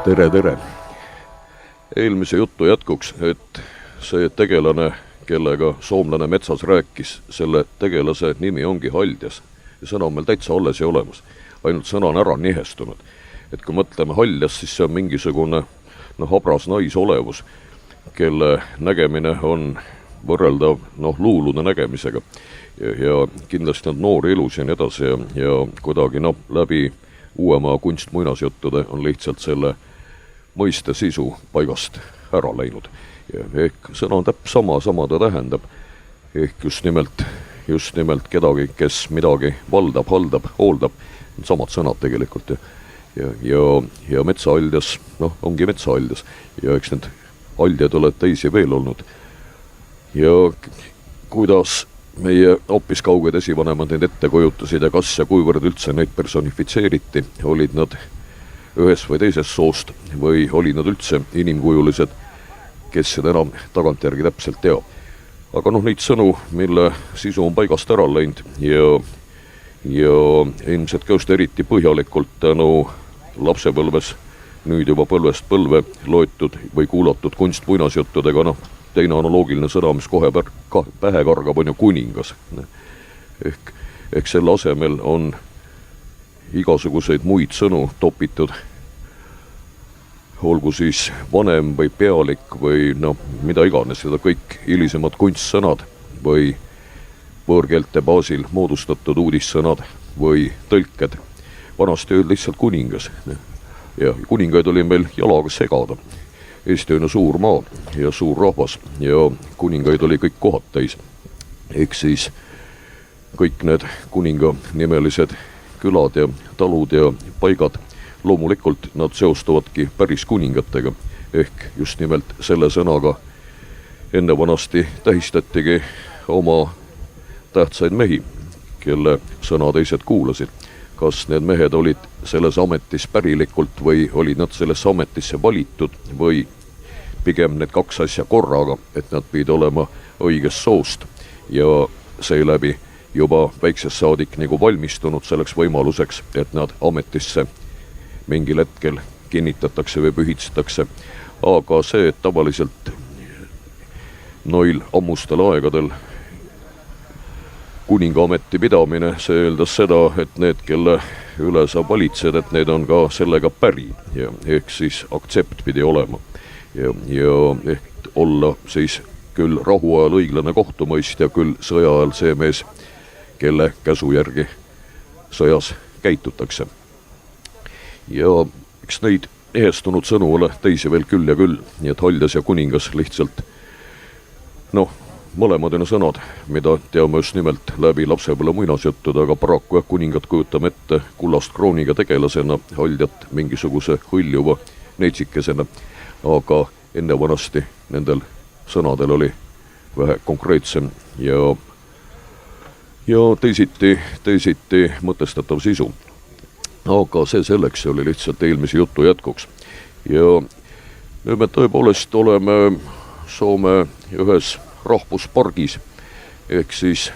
Tere, tere! Eelmise juttu jätkuks, et see tegelane, kellega soomlane metsas rääkis, selle tegelase nimi ongi Haldjas. Ja sõna on meil täitsa alles ja olemas. Ainult sõna on ära nihestunud. Et kui mõtleme Haldjas, siis see on mingisugune habras naisolevus, kelle nägemine on võrreldav luulude nägemisega. Ja kindlasti on noori ilus ja nii edasi ja kuidagi läbi uuema kunstmuinasjuttude on lihtsalt selle mõiste sisu paigast ära läinud. Ja ehk sõna on sama ta tähendab. Ehk just nimelt kedagi, kes midagi valdab, haldab, hooldab. Samad sõnad tegelikult. Ja metsahaldjas, ongi metsahaldjas. Ja eks need haldjad ole teisi veel olnud. Ja kuidas meie hoopis kauged esivanemad neid ette kujutasid ja kas ja kuivõrd üldse neid personifitseeriti, olid nad ühes või teises soost või olid nad üldse inimkujulised, kes seda enam tagantjärgi täpselt teab. Aga neid sõnu, mille sisu on paigast ära läinud ja ilmselt ka just eriti põhjalikult tänu lapsepõlves, nüüd juba põlvest põlve loetud või kuulatud kunstmuinasjuttudega, teine analoogiline sõna, mis kohe pähe kargab, on ju kuningas. Ehk selle asemel on igasuguseid muid sõnu topitud, olgu siis vanem või pealik või mida iganes, seda kõik hilisemad kunstsõnad või võõrkeelte baasil moodustatud uudissõnad või tõlked. Vanasti öeldi lihtsalt kuningas. Ja kuningaid oli meil jalaga segada. Eesti on suur maa ja suur rahvas ja kuningaid oli kõik kohad täis. Ehk siis kõik need kuninga nimelised külad ja talud ja paigad, loomulikult nad seostuvadki päris kuningatega. Ehk just nimelt selle sõnaga enne vanasti tähistatigi oma tähtsaid mehi, kelle sõna teised kuulasid. Kas need mehed olid selles ametis pärilikult või olid nad sellesse ametisse valitud või pigem need kaks asja korraga, et nad pidid olema õigest soost ja seeläbi juba väiksest saadik valmistunud selleks võimaluseks, et nad ametisse mingil hetkel kinnitatakse või pühitsetakse. Aga see, et tavaliselt noil ammustel aegadel kuningaameti pidamine, see eeldas seda, et need, kelle üle sa valitsed, et need on ka sellega päri ja ehk siis aktsept pidi olema ja ehk olla siis küll rahuajal õiglane kohtumõistja, küll sõjaajal see mees, kelle käsu järgi sõjas käitutakse. Ja eks neid ehestunud sõnu ole teisi veel küll ja küll, nii et Haldjas ja kuningas lihtsalt mõlemad on sõnad, mida teame just nimelt läbi lapsepõlve muinasjuttude, aga paraku kuningat kujutame ette kullast krooniga tegelasena, Haldjat mingisuguse hõljuva neitsikesena, aga enne vanasti nendel sõnadel oli vähe konkreetsem ja teisiti mõtestatav sisu. Aga see selleks oli lihtsalt eelmise jutu jätkuks. Ja nüüd me tõepoolest oleme Soome ühes rahvuspargis, ehk siis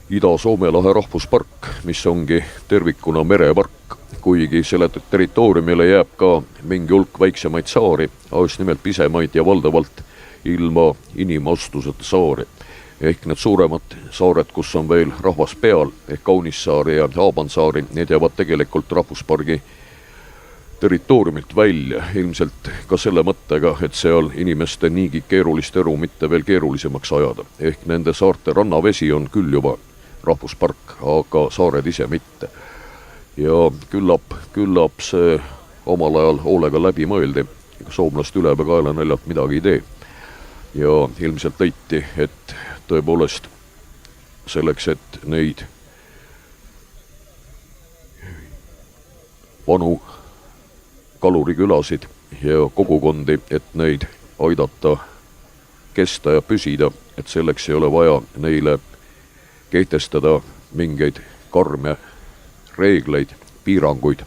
Ida-Soome lahe rahvuspark, mis ongi tervikuna merepark, kuigi selle territooriumile jääb ka mingi hulk väiksemaid saari, just nimelt pisemaid ja valdavalt ilma inimastuseta saari. Ehk need suuremad saared, kus on veel rahvas peal, ehk Kaunissaari ja Haabansaari, need jäävad tegelikult rahvuspargi territooriumilt välja, ilmselt ka selle mõttega, et seal inimeste niigi keerulist elu mitte veel keerulisemaks ajada. Ehk nende saarte rannavesi on küll juba rahvuspark, aga saared ise mitte. Ja küllap see omal ajal hoolega läbi mõeldi, soomlast ülepeakaela naljalt midagi ei tee. Ja ilmselt leiti, et tõepoolest selleks, et neid vanu kalurikülasid ja kogukondi, et neid aidata kesta ja püsida, et selleks ei ole vaja neile kehtestada mingeid karme reegleid, piiranguid,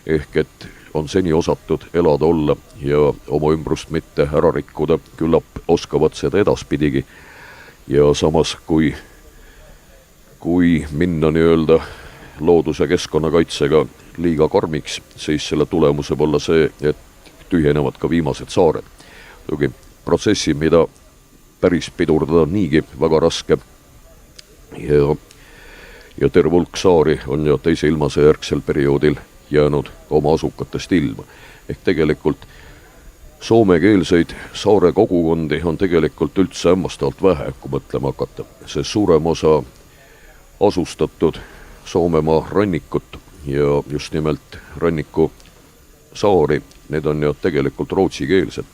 ehk et on seni osatud elada olla ja oma ümbrust mitte ära rikkuda, küllap oskavad seda edaspidigi. Ja samas, kui minna nii-öelda looduse keskkonnakaitsega liiga karmiks, siis selle tulemus võib olla see, et tühjenevad ka viimased saared. Tugi protsessi, mida päris pidurdada on niigi väga raske ja terve hulk saari on ju teise ilmasõja järgsel perioodil jäänud oma asukatest ilma. Ehk tegelikult soomekeelseid saare kogukondi on tegelikult üldse hämmastavalt vähe, kui mõtlema hakata. See suurem osa asustatud Soomemaa rannikut ja just nimelt ranniku saari, need on ju tegelikult rootsikeelsed.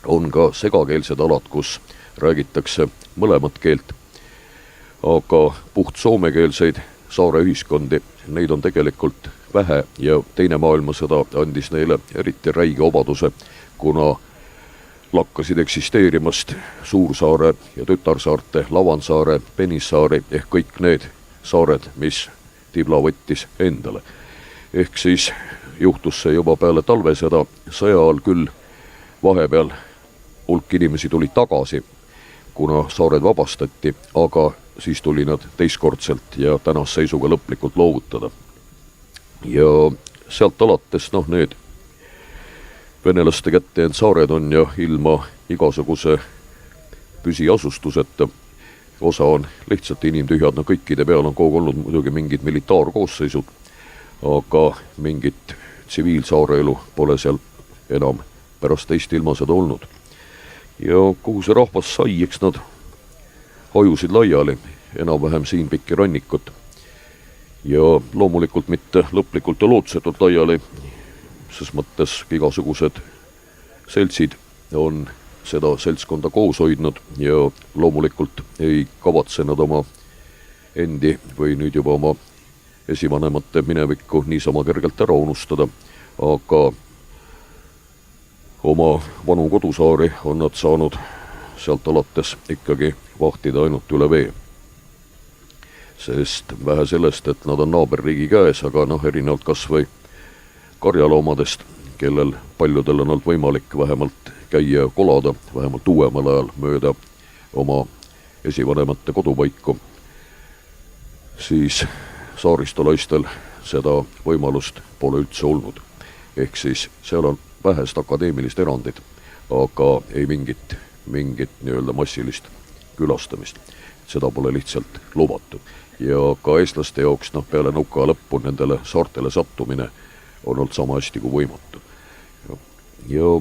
On ka segakeelsed alad, kus räägitakse mõlemat keelt, aga puht soomekeelseid saare ühiskondi, neid on tegelikult vähe ja teine maailmasõda andis neile eriti räige obaduse, kuna lakkasid eksisteerimast Suursaare ja Tütarsaarte, Lavansaare, Penissaari ehk kõik need saared, mis Tibla võttis endale. Ehk siis juhtus see juba peale talvesõda, sõja ajal küll vahepeal hulk inimesi tuli tagasi, kuna saared vabastati, aga siis tuli nad teistkordselt ja tänase seisuga lõplikult loovutada. Ja sealt alates, need venelaste kätte jäänud saared on ja ilma igasuguse püsiasustuseta. Osa on lihtsalt inimtühjad, kõikide peal on kogu olnud muidugi mingid militaarkoosseisud, aga mingit tsiviilsaareelu pole seal enam pärast teist ilmasõda olnud. Ja kuhu see rahvas sai, eks nad hajusid laiali, enam-vähem siin pikki rannikut. Ja loomulikult mitte lõplikult ja lootusetult laiali, ses mõttes igasugused seltsid on seda seltskonda koos hoidnud ja loomulikult ei kavatse nad oma endi või nüüd juba oma esivanemate minevikku niisama kergelt ära unustada, aga oma vanu kodusaari on nad saanud sealt alates ikkagi vahtida ainult üle vee. Sest vähe sellest, et nad on naaberriigi käes, aga erinevalt kas või karjaloomadest, kellel paljudel on olnud võimalik vähemalt käia ja kolada, vähemalt uuemal ajal mööda oma esivanemate kodupaiku, siis saaristolaistel seda võimalust pole üldse olnud. Ehk siis seal on vähest akadeemilist erandit, aga ei mingit nii-öelda massilist külastamist. Seda pole lihtsalt lubatud. Ja ka eestlaste jaoks peale nuka lõppu nendele saartele sattumine on olnud sama hästi kui võimatu. Ja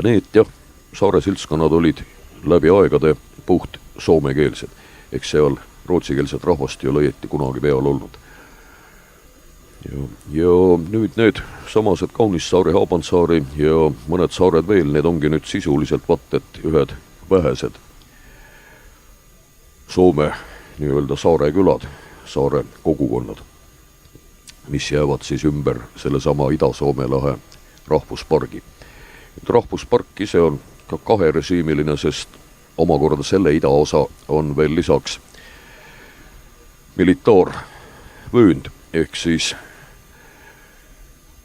need saare seltskonnad olid läbi aegade puht soomekeelsed, ehk seal rootsikeelset rahvast ei ole õieti kunagi peal olnud. Ja nüüd need samased Kaunissaari, Haabansaari ja mõned saared veel, need ongi nüüd sisuliselt et ühed vähesed Soome nii-öelda saare külad, saare kogukonnad, mis jäävad siis ümber sellesama Ida-Soome lahe rahvuspargi. Rahvuspark ise on ka kaherežiimiline, sest omakorda selle idaosa on veel lisaks militaarvöönd, ehk siis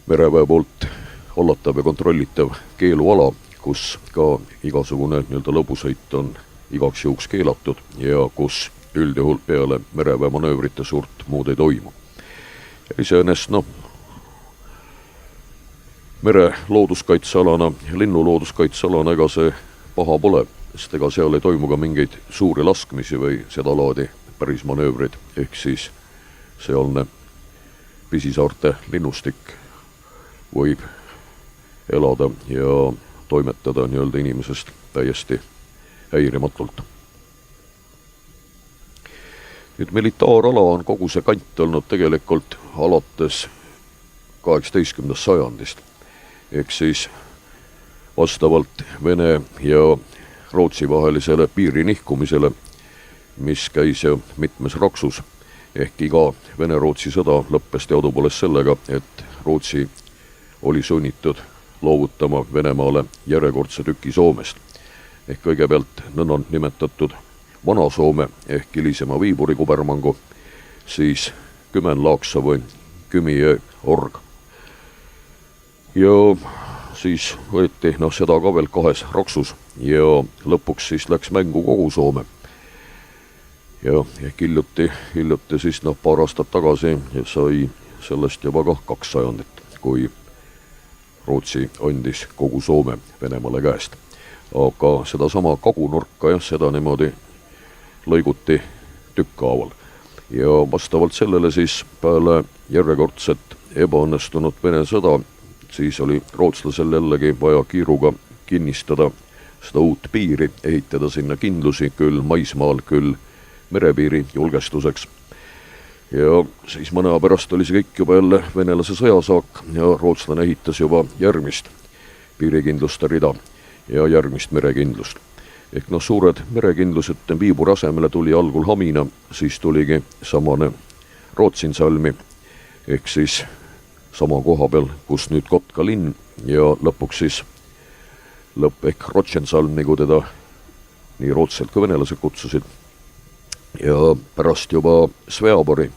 mereväe poolt hallatav ja kontrollitav keeluala, kus ka igasugune nii-öelda lõbusõit on igaks juhuks keelatud ja kus üldjuhul peale mereväe manöövrite suurt muud ei toimu. Iseenesest mere looduskaitsealana, linnu looduskaitsealana ega see paha pole, sest ega seal ei toimu ka mingeid suuri laskmisi või seda laadi päris manöövrid, ehk siis sealne pisisaarte linnustik võib elada ja toimetada nii-öelda inimesest täiesti häirimatult. Nüüd militaarala on kogu see kant olnud tegelikult alates 18. sajandist. Ehk siis vastavalt Vene ja Rootsi vahelisele piiri nihkumisele, mis käis ju mitmes raksus, ehk iga Vene-Rootsi sõda lõppes teadupoolest sellega, et Rootsi oli sunnitud loovutama Venemaale järjekordse tüki Soomest. Ehk kõigepealt nõnda nimetatud Vana-Soome ehk hilisema Viiburi kubermangu, siis Kymenlaakso või Kymijõe org. Ja siis võeti seda ka veel kahes raksus ja lõpuks siis läks mängu kogu Soome. ja ehk hiljuti siis paar aastat tagasi sai sellest juba kah 2 sajandit, kui Rootsi andis kogu Soome Venemaale käest. Aga sedasama kagunurka seda niimoodi lõiguti tükkhaaval. Ja vastavalt sellele siis peale järjekordset ebaõnnestunud Vene sõda, siis oli rootslasel jällegi vaja kiiruga kinnistada seda uut piiri, ehitada sinna kindlusi küll maismaal, küll merepiiri julgestuseks. Ja siis mõne aja pärast oli see kõik juba jälle venelase sõjasaak ja rootslane ehitas juba järgmist piirikindluste rida ja järgmist merekindlust. Ehk suured merekindlused Viiburi asemele tuli algul Hamina, siis tuligi samane Rootsinsalmi, ehk siis sama koha peal, kus nüüd Kotka linn ja lõpuks siis ehk Rotsensalm, nagu teda nii rootslased kui venelased kutsusid. Ja pärast juba Sveabori,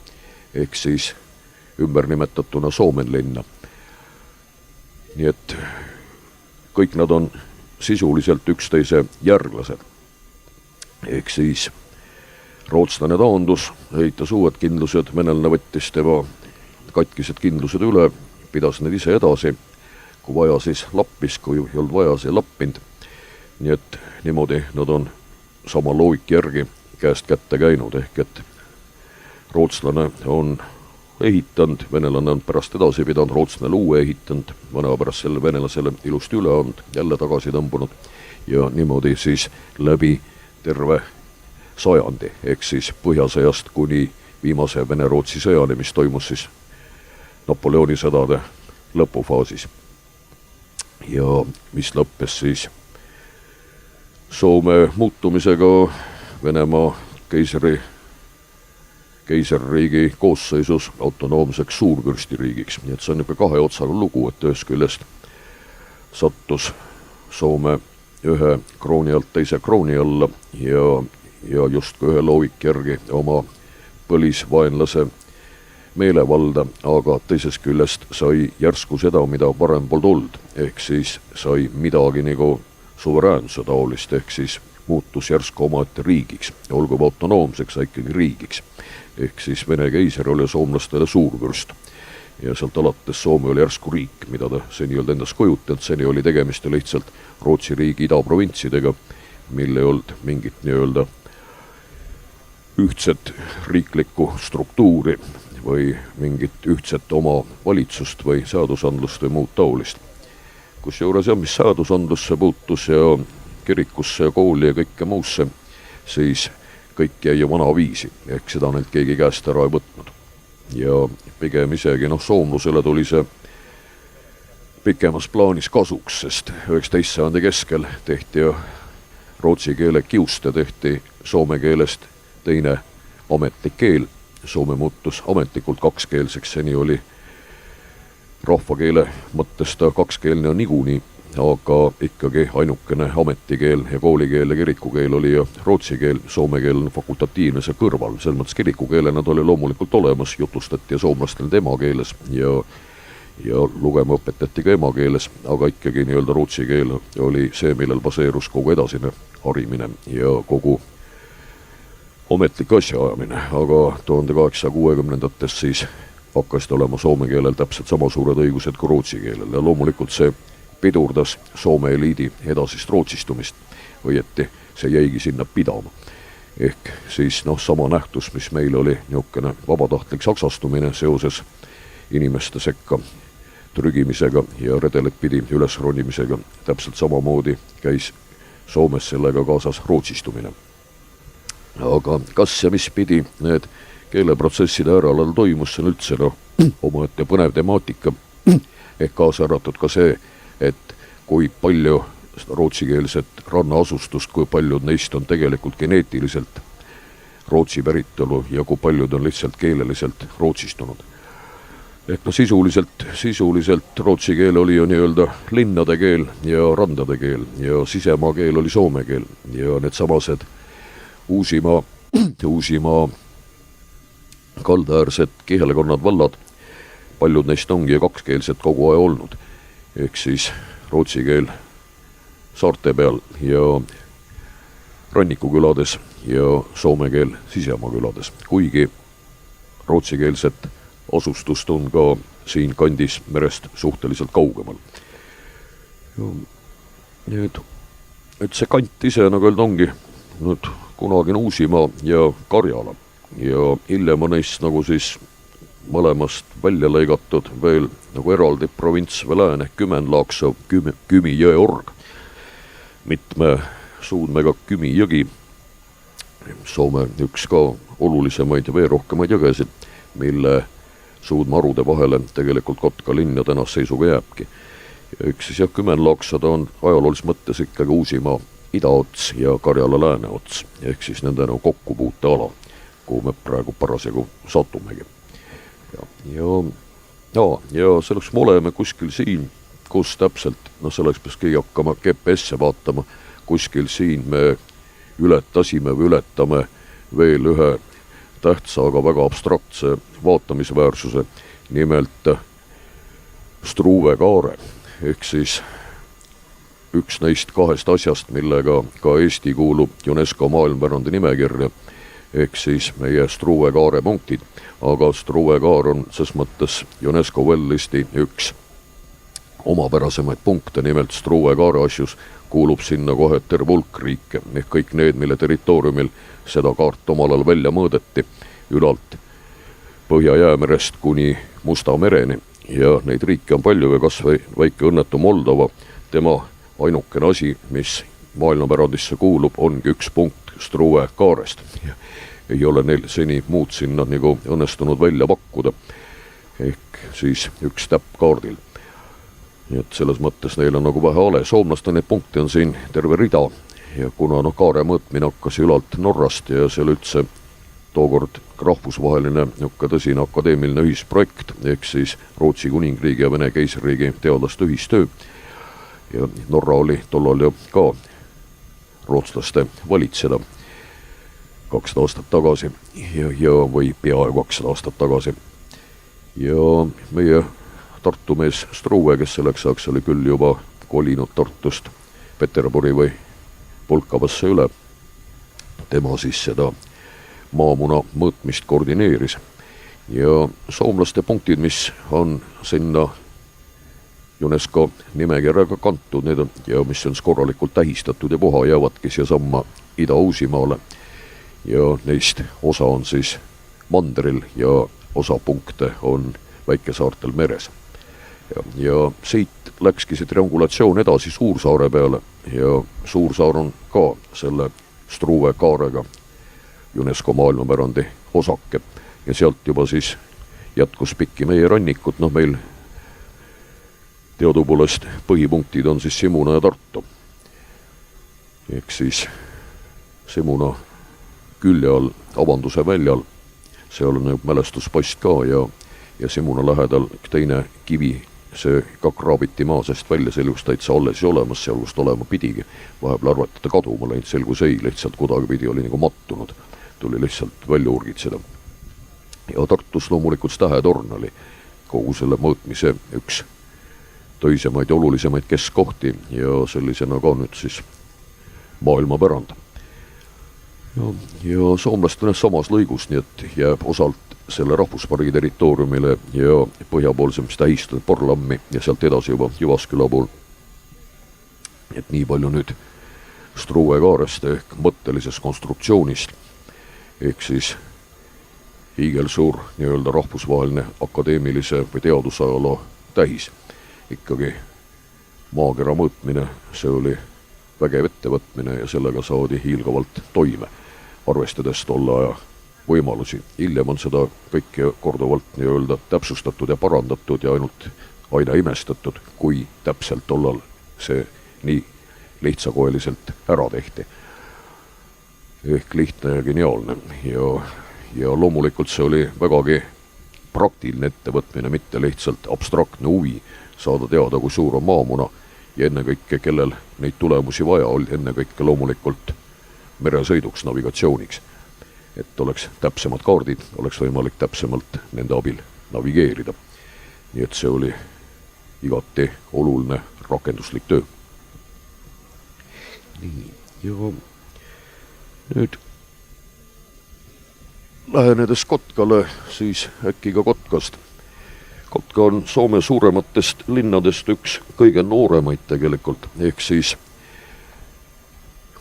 ehk siis ümbernimetatuna Soomenlinna. Nii et kõik nad on sisuliselt üksteise järglased. Ehk siis rootslane taandus, ehitas uued kindlused, venelane võttis tema katkised kindlused üle, pidas need ise edasi, kui vaja siis lappis, kui ei olnud vaja, see lappinud. Nii et niimoodi nad on sama loogika järgi käest kätte käinud, ehk et rootslane on ehitanud, venelane on pärast edasi pidanud, rootslane uue ehitanud, mõne pärast selle venelasele ilusti üle olnud, jälle tagasi tõmbunud ja niimoodi siis läbi terve sajandi, ehk siis Põhjasõjast kuni viimase Vene-Rootsi sõjani, mis toimus siis Napoleoni sõdade lõpufaasis ja mis lõppes siis Soome muutumisega Venemaa keisririigi koosseisus autonoomseks suurvürstiriigiks. Nii et see on juba 2 otsaga lugu, et ühest küljest sattus Soome ühe krooni alt teise krooni alla ja just ühe loogika järgi oma põlisvaenlase meelevalda, aga teisest küljest sai järsku seda, mida varem polnud olnud, ehk siis sai midagi nagu suveräänsuse taolist, ehk siis muutus järsku omaette riigiks, olgu autonoomseks, ikkagi riigiks. Ehk siis Vene keiser oli soomlastele suurvürst. Ja sealt alates Soome oli järsku riik, mida ta seni olnud endast kujutanud, seni oli tegemist lihtsalt Rootsi riigi idaprovintsidega, mille ei olnud mingit nii-öelda ühtset riiklikku struktuuri või mingit ühtset oma valitsust või seadusandlust või muud taolist. Kusjuures mis seadusandlusse puutus ja kirikusse ja kooli ja kõike muusse, siis kõik jäi vana viisi, ehk seda neilt keegi käest ära ei võtnud. Ja pigem isegi soomlusele tuli see pikemas plaanis kasuks, sest 19. sajandi keskel tehti rootsi keele kiust ja tehti soome keelest teine ametlik keel. Soome muutus ametlikult kakskeelseks, seni oli rahvakeele mõttes ta kakskeelne niikuinii, aga ikkagi ainukene ametikeel ja koolikeel ja kirikukeel oli rootsi keel, soome keel on fakultatiivne see kõrval, selles mõttes kirikukeelena ta oli loomulikult olemas, jutustati ja soomlastel emakeeles ja lugema õpetati ka emakeeles, aga ikkagi nii-öelda rootsi keel oli see, millel baseerus kogu edasine harimine ja kogu ametlik asjaajamine, aga 1860-ndatest siis hakkasid olema soome keelel täpselt sama suured õigused kui rootsi keelel ja loomulikult see pidurdas soome eliidi edasist rootsistumist, õieti see jäigi sinna pidama. Ehk siis sama nähtus, mis meil oli niisugune vabatahtlik saksastumine seoses inimeste sekka trügimisega ja redelit pidi üles ronimisega, täpselt samamoodi käis Soomes sellega kaasas rootsistumine. Aga kas ja mis pidi need keeleprotsesside ääralal toimus, see on üldse omaette põnev temaatika, ehk kaasa arvatud ka see, et kui palju rootsikeelset rannaasustust, kui paljud neist on tegelikult geneetiliselt rootsi päritolu ja kui paljud on lihtsalt keeleliselt rootsistunud. Ehk sisuliselt rootsi keel oli ju nii-öelda linnade keel ja randade keel ja sisemaa keel oli soome keel ja need samased Uusimaa kaldaäärsed kihelkonnad vallad, paljud neist ongi kakskeelsed kogu aja olnud, ehk siis rootsi keel saarte peal ja rannikukülades ja soome keel sisemaakülades, kuigi rootsikeelset asustust on ka siin kandis merest suhteliselt kaugemal. Et see kant ise, nagu öelda, ongi nüüd kunagine Uusimaa ja Karjala ja hiljem on neist nagu siis mõlemast välja lõigatud veel nagu eraldi provints veel lääne Kümenlaakso Kümi jõe org, mitme suudmega Kümi jõgi, Soome üks ka olulisemaid ja veerohkemaid jõgesid, mille suudmarude vahele tegelikult Kotka linn ja tänast seisuga jääbki. Ja üks siis Kümenlaaksod on ajaloolises mõttes ikkagi Uusimaa idaots ja Karjala lääneots, ehk siis nende nagu kokkupuuteala, kuhu me praegu parasjagu satumegi. Ja selleks me oleme kuskil siin, kus täpselt, selleks peaks keegi hakkama GPS-e vaatama, kuskil siin me ületasime või ületame veel ühe tähtsa, aga väga abstraktse vaatamisväärsuse, nimelt Struve kaare, ehk siis üks neist kahest asjast, millega ka Eesti kuulub UNESCO maailmapärandi nimekirja, ehk siis meie Struve kaare punktid, aga Struve kaar on ses mõttes UNESCO Well-listi üks omapärasemaid punkte, nimelt Struve kaare asjus kuulub sinna kohe terve hulk riike, ehk kõik need, mille territooriumil seda kaart omal ajal välja mõõdeti, ülalt Põhja-Jäämerest kuni Musta mereni, ja neid riike on palju ja kas või väike õnnetu Moldova, tema ainukene asi, mis maailmapärandisse kuulub, ongi üks punkt Struve kaarest. Ei ole neil seni muud sinna nagu õnnestunud välja pakkuda, ehk siis üks täpp kaardil. Nii et selles mõttes neil on nagu vähe ale. Soomlaste neid punkte on siin terve rida ja kuna kaare mõõtmine hakkas ülalt Norrast ja seal üldse tookord rahvusvaheline tõsine akadeemiline ühisprojekt, ehk siis Rootsi kuningriigi ja Vene keisririigi teadlaste ühistöö. Ja Norra oli tollal ju ka rootslaste valitseda 200 aastat tagasi või peaaegu 200 aastat tagasi. Ja meie Tartu mees Struve, kes selleks ajaks oli küll juba kolinud Tartust Peterburi või Polkavasse üle, tema siis seda maamuna mõõtmist koordineeris. Ja soomlaste punktid, mis on sinna UNESCO nimekirjaga kantud, need on, ja mis on korralikult tähistatud ja puha, jäävadki siia samma Ida-Uusimaale. Ja neist osa on siis mandril ja osa punkte on väikesaartel meres. Ja siit läkski see triangulatsioon edasi Suursaare peale ja Suursaar on ka selle Struve kaarega UNESCO maailmapärandi osake ja sealt juba siis jätkus pikki meie rannikut, meil teadupoolest põhipunktid on siis Simuna ja Tartu. Ehk siis Simuna külje all, Avanduse väljal, seal on mälestuspost ka ja Simuna lähedal teine kivi, see ka kraabiti maa sest välja, selgus täitsa alles ja olemas, sealgust olema pidigi. Vahepeal arvati, et kaduma läinud, selgus ei, lihtsalt kuidagipidi oli nagu mattunud. Tuli lihtsalt välja urgitseda. Ja Tartus loomulikult Tähetorn oli kogu selle mõõtmise üks töisemaid ja olulisemaid keskkohti ja sellisena ka nüüd siis maailmapärand. Ja soomlastel samas lõigus, nii et jääb osalt selle rahvuspargi territooriumile ja põhjapoolsemist tähistatud Porlammi ja sealt edasi juba Jyvaskyla pool. Et nii palju nüüd Struve kaarest ehk mõttelisest konstruktsioonist, ehk siis hiigelsuur nii-öelda rahvusvaheline akadeemilise või teadusajaloo tähis. Ikkagi maakera mõõtmine, see oli vägev ettevõtmine ja sellega saadi hiilgavalt toime, arvestades tolle aja võimalusi. Hiljem on seda kõike korduvalt nii-öelda täpsustatud ja parandatud ja ainult aina imestatud, kui täpselt tollal see nii lihtsakoeliselt ära tehti. Ehk lihtne ja geniaalne ja loomulikult see oli vägagi praktiline ettevõtmine, mitte lihtsalt abstraktne huvi saada teada, kui suur on maamuna ja ennekõike, kellel neid tulemusi vaja oli, ennekõike loomulikult meresõiduks, navigatsiooniks. Et oleks täpsemad kaardid, oleks võimalik täpsemalt nende abil navigeerida. Nii et see oli igati oluline rakenduslik töö. Nii, ja nüüd lähenedes Kotkale, siis äkki ka Kotkast. Kotka on Soome suurematest linnadest üks kõige nooremaid tegelikult, ehk siis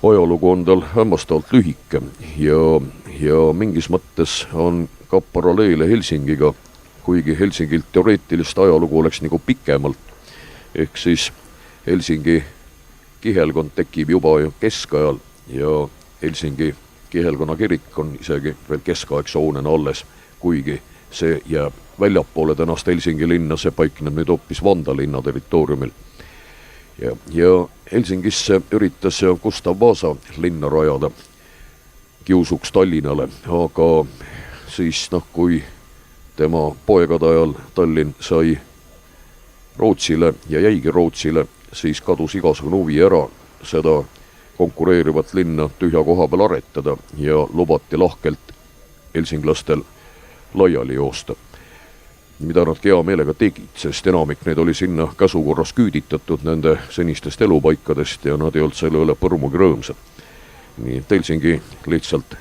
ajalugu on tal hämmastavalt lühike ja mingis mõttes on ka paralleele Helsingiga, kuigi Helsingilt teoreetilist ajalugu oleks nagu pikemalt. Ehk siis Helsingi kihelkond tekib juba keskajal ja Helsingi kihelkonna kirik on isegi veel keskaegse hoonena alles, kuigi see jääb väljapoole tänast Helsingi linna, see paikneb nüüd hoopis Vanda linna territooriumil. Ja Helsingisse üritas Gustav Vasa linna rajada kiusuks Tallinnale, aga siis kui tema poegade ajal Tallinn sai Rootsile ja jäigi Rootsile, siis kadus igasugune huvi ära seda konkureerivat linna tühja koha peal aretada ja lubati lahkelt helsinglastel laiali joosta. Mida nad hea meelega tegid, sest enamik neid oli sinna käsukorras küüditatud nende senistest elupaikadest ja nad ei olnud selle üle põrmugi rõõmsad. Nii et Helsingi lihtsalt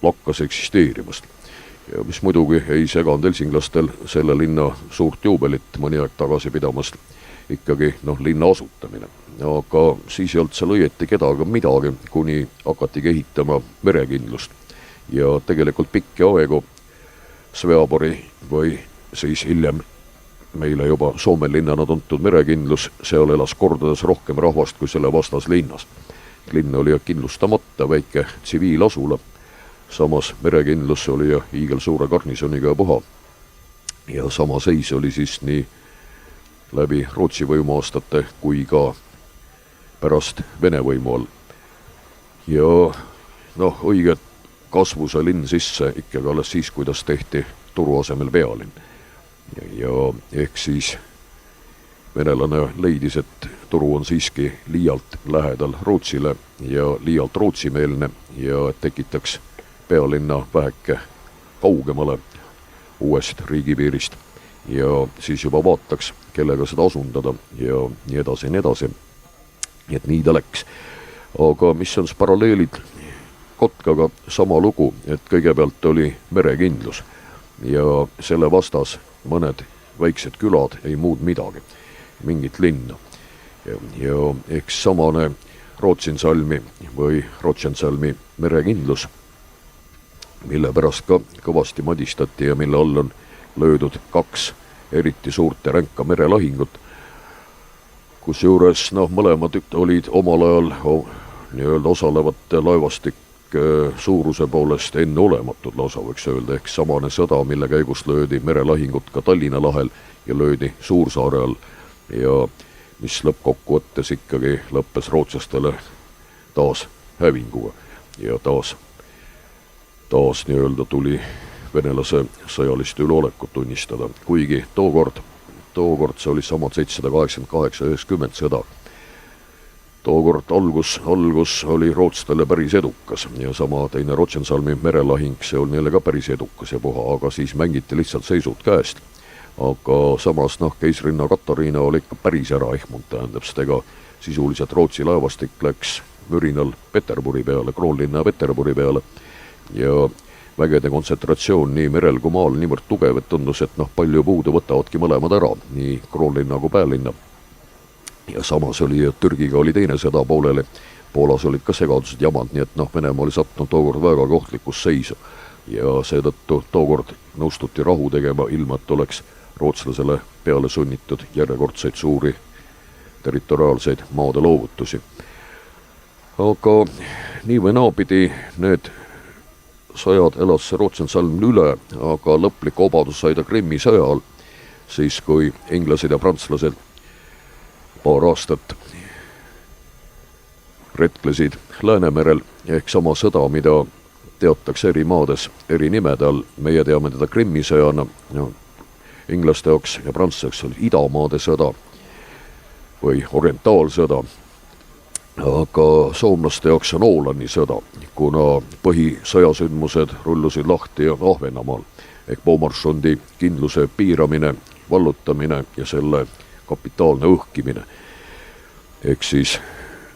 lakkas eksisteerimast. Ja mis muidugi ei seganud helsinglastel selle linna suurt juubelit mõni aeg tagasi pidamast ikkagi linna asutamine. Aga siis ei olnud seal õieti kedagi midagi, kuni hakati ehitama merekindlust. Ja tegelikult pikki aegu Sveabori või siis hiljem meile juba Soome linnana tuntud merekindlus, seal elas kordades rohkem rahvast kui selle vastas linnas. Linn oli kindlustamata väike tsiviilasula, samas merekindlus oli hiigelsuure garnisoniga puha. Ja sama seis oli siis nii läbi Rootsi võimuaastate kui ka pärast Vene võimu all. Ja õiget kasvu see linn sisse ikkagi alles siis, kuidas tehti turu asemel pealinn. Ja ehk siis venelane leidis, et turu on siiski liialt lähedal Rootsile ja liialt rootsimeelne ja tekitaks pealinna väheke kaugemale uuest riigipiirist ja siis juba vaataks, kellega seda asundada ja nii edasi ja nii edasi. Nii et nii ta läks. Aga mis on paralleelid Kotkaga? Sama lugu, et kõigepealt oli merekindlus ja selle vastas mõned väiksed külad, ei muud midagi, mingit linna. Ja eks samane Rootsinsalmi või Rotsensalmi merekindlus, mille pärast ka kõvasti madistati ja mille all on löödud 2 eriti suurt ja ränka merelahingut, kus juures mõlemad olid omal ajal nii-öelda osalevate laevastik suuruse poolest enneolematud lausa võiks öelda, ehk samane sõda, mille käigus löödi merelahingut ka Tallinna lahel ja löödi Suursaare all ja mis lõppkokkuvõttes ikkagi lõppes rootslastele taas hävinguga ja taas nii-öelda tuli venelase sõjalist üleolekut tunnistada, kuigi tookord see oli samad 788-90 sõda. Tookord algus oli rootslastele päris edukas ja sama teine Rotsensalmi merelahing, see oli neile ka päris edukas ja puha, aga siis mängiti lihtsalt seisud käest. Aga samas keisrinna Katariina oli ikka päris ära ehmunud, tähendab seda sisuliselt Rootsi laevastik läks mürinal Peterburi peale, kroonlinna Peterburi peale ja vägede kontsentratsioon nii merel kui maal niivõrd tugev, et tundus, et palju puudu võtavadki mõlemad ära, nii kroonlinna kui päälinna. Ja samas oli, et Türgiga oli teine sõda pooleli, Poolas olid ka segadused jamad, nii et Venemaa oli sattunud tookord väga kohtlikus seisu ja seetõttu tookord nõustuti rahu tegema, ilma et oleks rootslasele peale sunnitud järjekordseid suuri territoriaalseid maade loovutusi. Aga nii või naapidi need sajad elas see Rotsensalm üle, aga lõplik obadus sai ta Krimmi sõja all, siis kui inglased ja prantslased paar aastat retklesid Läänemerel, ehk sama sõda, mida teatakse eri maades eri nimede all. Meie teame teda Krimmi sõjana, inglaste jaoks ja prantslaseks oli idamaade sõda või orientaalsõda, aga soomlaste jaoks on Ålani sõda, kuna põhisõjasündmused rullusid lahti Ahvenamaal, ehk Beaumarchondi kindluse piiramine, vallutamine ja selle kapitaalne õhkimine. Ehk siis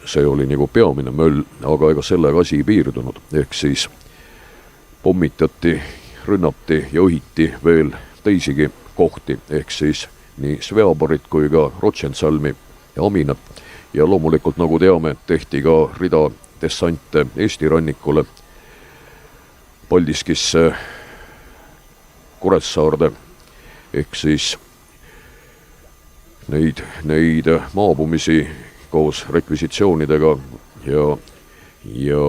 see oli nagu peamine möll, aga ega sellega asi ei piirdunud. Ehk siis pommitati rünnati ja õhiti veel teisigi kohti, ehk siis nii Sveaborit kui ka Rotšensalmi ja Aminat. Ja loomulikult, nagu teame, tehti ka rida dessante Eesti rannikule, Paldiskisse, Kuressaarde, ehk siis neid maabumisi koos rekvisitsioonidega ja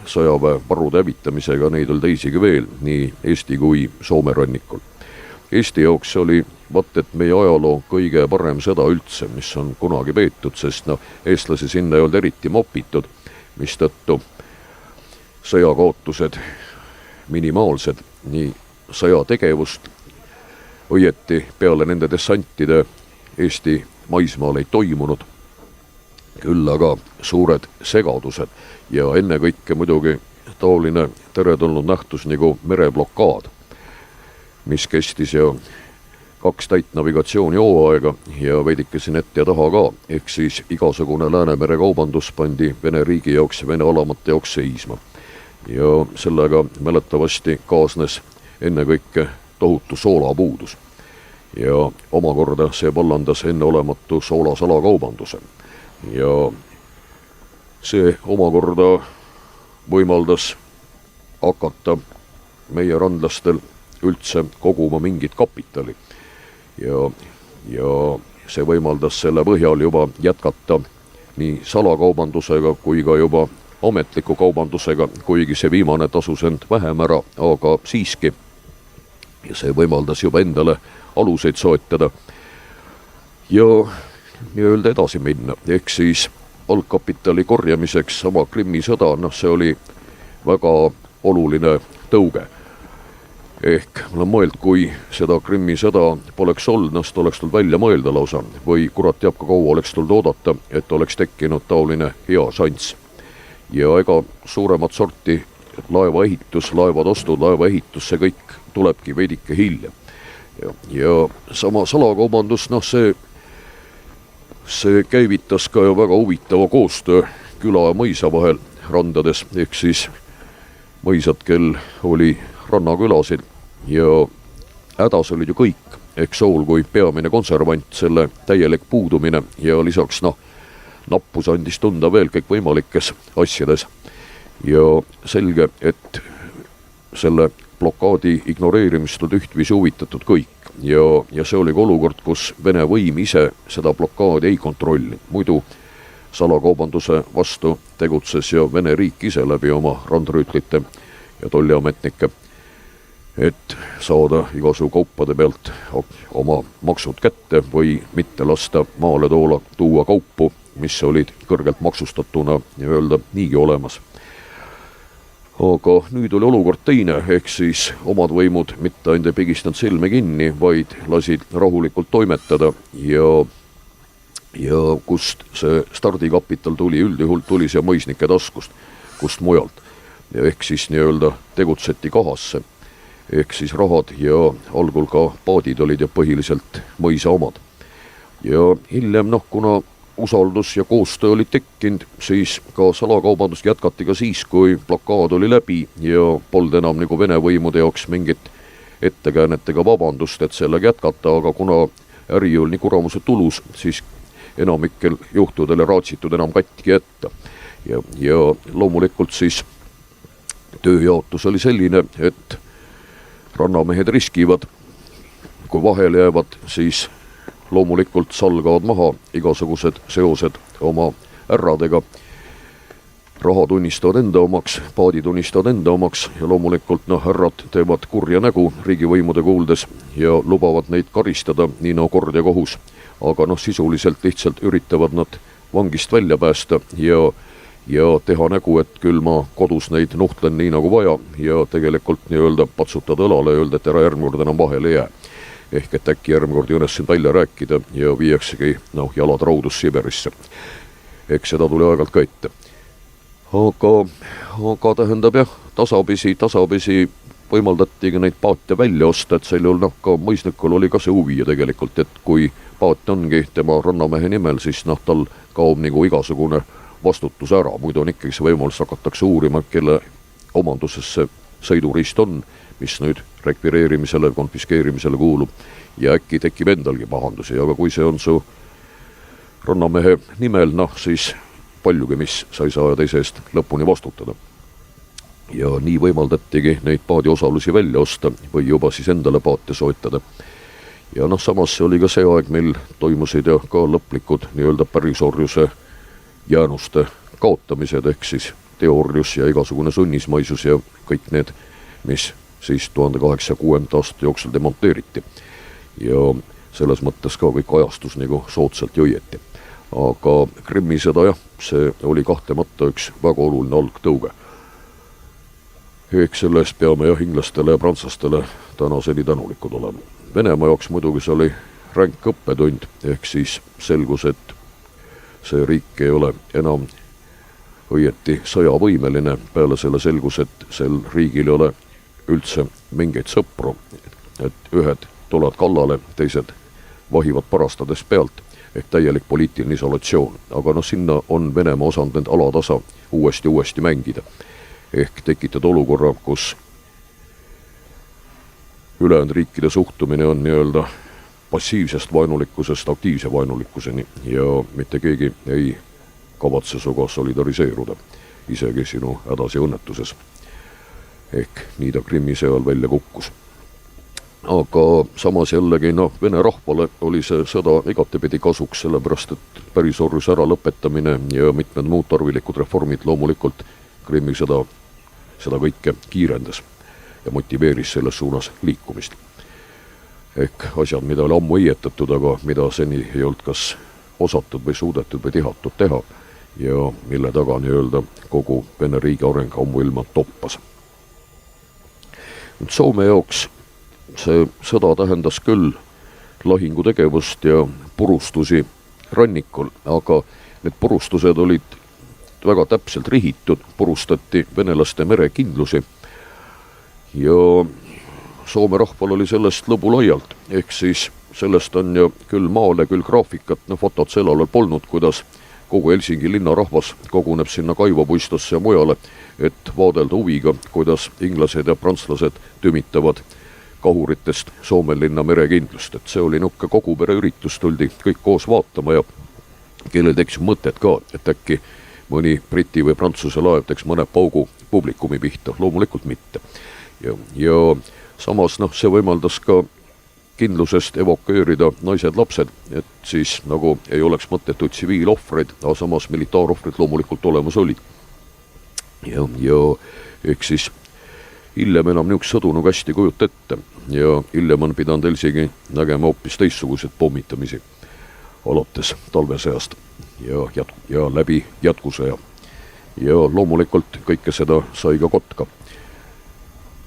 sõjaväe varude hävitamisega, neid oli teisigi veel, nii Eesti kui Soome rannikul. Eesti jaoks oli et meie ajaloo kõige parem sõda üldse, mis on kunagi peetud, sest eestlasi sinna ei olnud eriti mopitud, mistõttu sõjakaotused minimaalsed, nii sõjategevust õieti peale nende dessantide Eesti maismaal ei toimunud, küll aga suured segadused ja ennekõike muidugi taoline teretulnud nähtus nagu mereblokaad, mis kestis ju 2 täit navigatsioonihooaega ja veidike siin ette ja taha ka, ehk siis igasugune Läänemere kaubandus pandi Vene riigi jaoks ja Vene alamate jaoks seisma. Ja sellega mäletavasti kaasnes ennekõike tohutu soolapuudus. Ja omakorda see vallandas enneolematu soolasalakaubanduse. Ja see omakorda võimaldas hakata meie randlastel üldse koguma mingit kapitali. Ja see võimaldas selle põhjal juba jätkata nii salakaubandusega kui ka juba ametliku kaubandusega, kuigi see viimane tasus end vähem ära, aga siiski. Ja see võimaldas juba endale aluseid soetada ja nii-öelda edasi minna. Ehk siis algkapitali korjamiseks sama Krimmi sõda, see oli väga oluline tõuge. Ehk mul on mõeld, kui seda Krimmi sõda poleks olnud, seda oleks tulnud välja mõelda lausa või kurat teab, kui kaua oleks tulnud oodata, et oleks tekkinud taoline hea šanss. Ja ega suuremat sorti laevaehitus, laevad ostud, laevaehitus, see kõik tulebki veidike hiljem. Ja sama salakaubandus, see käivitas ka ju väga huvitava koostöö küla ja mõisa vahel randades, ehk siis mõisad, kel oli rannakülasid ja hädas olid ju kõik, ehk sool kui peamine konservant, selle täielik puudumine ja lisaks nappus andis tunda veel kõik võimalikes asjades. Ja selge, et selle blokaadi ignoreerimist on ühtviisi huvitatud kõik ja see oli ka olukord, kus Vene võim ise seda blokaadi ei kontrolli. Muidu salakaubanduse vastu tegutses ja Vene riik ise läbi oma randrüütlite ja tolliametnike, et saada igasugu kaupade pealt oma maksud kätte või mitte lasta maale tuua kaupu, mis olid kõrgelt maksustatuna öelda niigi olemas. Aga nüüd oli olukord teine, ehk siis omad võimud mitte ainult ei pigistanud silme kinni, vaid lasid rahulikult toimetada ja kust see stardikapital tuli, üldjuhul tuli see mõisnike taskust, kust mujalt. Ehk siis nii-öelda tegutseti kahasse, ehk siis rahad ja algul ka paadid olid ja põhiliselt mõisa omad. Ja hiljem, kuna usaldus ja koostöö oli tekkinud, siis ka salakaubandust jätkati ka siis, kui blokaad oli läbi ja polnud enam nagu Vene võimude jaoks mingit ettekäänetega vabandust, et sellega jätkata, aga kuna äri oli nii kuramuse tulus, siis enamikel juhtudele raatsitud enam katki jätta. Ja loomulikult siis tööjaotus oli selline, et rannamehed riskivad, kui vahele jäävad, siis loomulikult salgavad maha igasugused seosed oma ärradega. Raha tunnistavad enda omaks, paadi tunnistavad enda omaks ja loomulikult härrad teevad kurja nägu riigivõimude kuuldes ja lubavad neid karistada nii kord ja kohus. Aga sisuliselt lihtsalt üritavad nad vangist välja päästa ja teha nägu, et küll ma kodus neid nuhtlen nii nagu vaja ja tegelikult nii-öelda patsutada õlale ja öelda, et ära järgmine kord enam vahele jää. Ehk et äkki järgmine kord jõnes siin välja rääkida ja viiaksegi jalad raudus Siberisse. Eks seda tuli aegalt ka ette. Aga tähendab jah, tasapisi võimaldatigi neid paate välja osta, et sel juhul ka mõisnikul oli ka see huvi tegelikult, et kui paat ongi tema rannamehe nimel, siis tal kaob nagu igasugune vastutus ära, muidu on ikkagi see võimalus hakatakse uurima, kelle omanduses see sõiduriist on, mis nüüd rekvireerimisele, konfiskeerimisele kuulub ja äkki tekib endalgi pahandusi, aga kui see on su rannamehe nimel, siis paljugi, mis sa ei saa teise eest lõpuni vastutada. Ja nii võimaldatigi neid paadiosalusi välja osta või juba siis endale paate soetada. Ja samas see oli ka see aeg, mil toimusid ja ka lõplikud nii-öelda pärisorjuse jäänuste kaotamised, ehk siis teoorjus ja igasugune sunnismaisus ja kõik need, mis siis 1806. aasta jooksul demonteeriti. Ja selles mõttes ka kõik ajastus nagu soodsalt jõieti. Aga Krimmi sõda jah, see oli kahtlemata üks väga oluline algtõuge. Eks selle eest peame jah inglastele ja prantslastele tänaseni tänulikud olema. Venemaa jaoks muidugi see oli ränk õppetund, ehk siis selgus, et see riik ei ole enam õieti sõjavõimeline, peale selle selgus, et sel riigil ei ole üldse mingeid sõpru, et ühed tulevad kallale, teised vahivad parastades pealt, ehk täielik poliitiline isolatsioon. Aga sinna on Venemaa osanud alatasa uuesti mängida. Ehk tekitada olukorra, kus ülejäänud riikide suhtumine on nii-öelda passiivsest vaenulikkusest aktiivse vaenulikkuseni ja mitte keegi ei kavatse suga solidariseeruda, isegi sinu hädas ja õnnetuses. Ehk nii ta Krimmi sõjal välja kukkus. Aga samas jällegi, Vene rahvale oli see sõda igatepidi kasuks, sellepärast et pärisorjuse ära lõpetamine ja mitmed muud tarvilikud reformid loomulikult Krimmi sõda seda kõike kiirendas ja motiveeris selles suunas liikumist. Ehk asjad, mida oli ammu õietatud, aga mida seni ei olnud kas osatud või suudetud või tihatud teha ja mille taga nii-öelda kogu Vene riigi areng ammuilma toppas. Soome jaoks see sõda tähendas küll lahingutegevust ja purustusi rannikul, aga need purustused olid väga täpselt rihitud, purustati venelaste merekindlusi ja Soome rahval oli sellest lõbu laialt, ehk siis sellest on ju küll maale, küll graafikat, fotod sellal veel polnud, kuidas kogu Helsingi linnarahvas koguneb sinna kaivapuistosse ja mujale, et vaadelda huviga, kuidas inglased ja prantslased tümitavad kahuritest Soome linna merekindlust, et see oli nukke kogu pere üritus, tuldi kõik koos vaatama ja kellel tekkis mõtet ka, et äkki mõni Briti või Prantsuse laev teeks mõne paugu publikumi pihta, loomulikult mitte. Ja samas see võimaldas ka kindlusest evakueerida naised-lapsed, et siis nagu ei oleks mõttetud tsiviilohvreid, aga samas militaarohvrid loomulikult olemas olid. Ja ehk siis hiljem enam niisugust sõdu nagu hästi kujut ette ja hiljem on pidanud Helsingi nägema hoopis teistsuguseid pommitamisi alates talvesõjast ja läbi jätkusõja. Ja loomulikult kõike seda sai ka Kotka,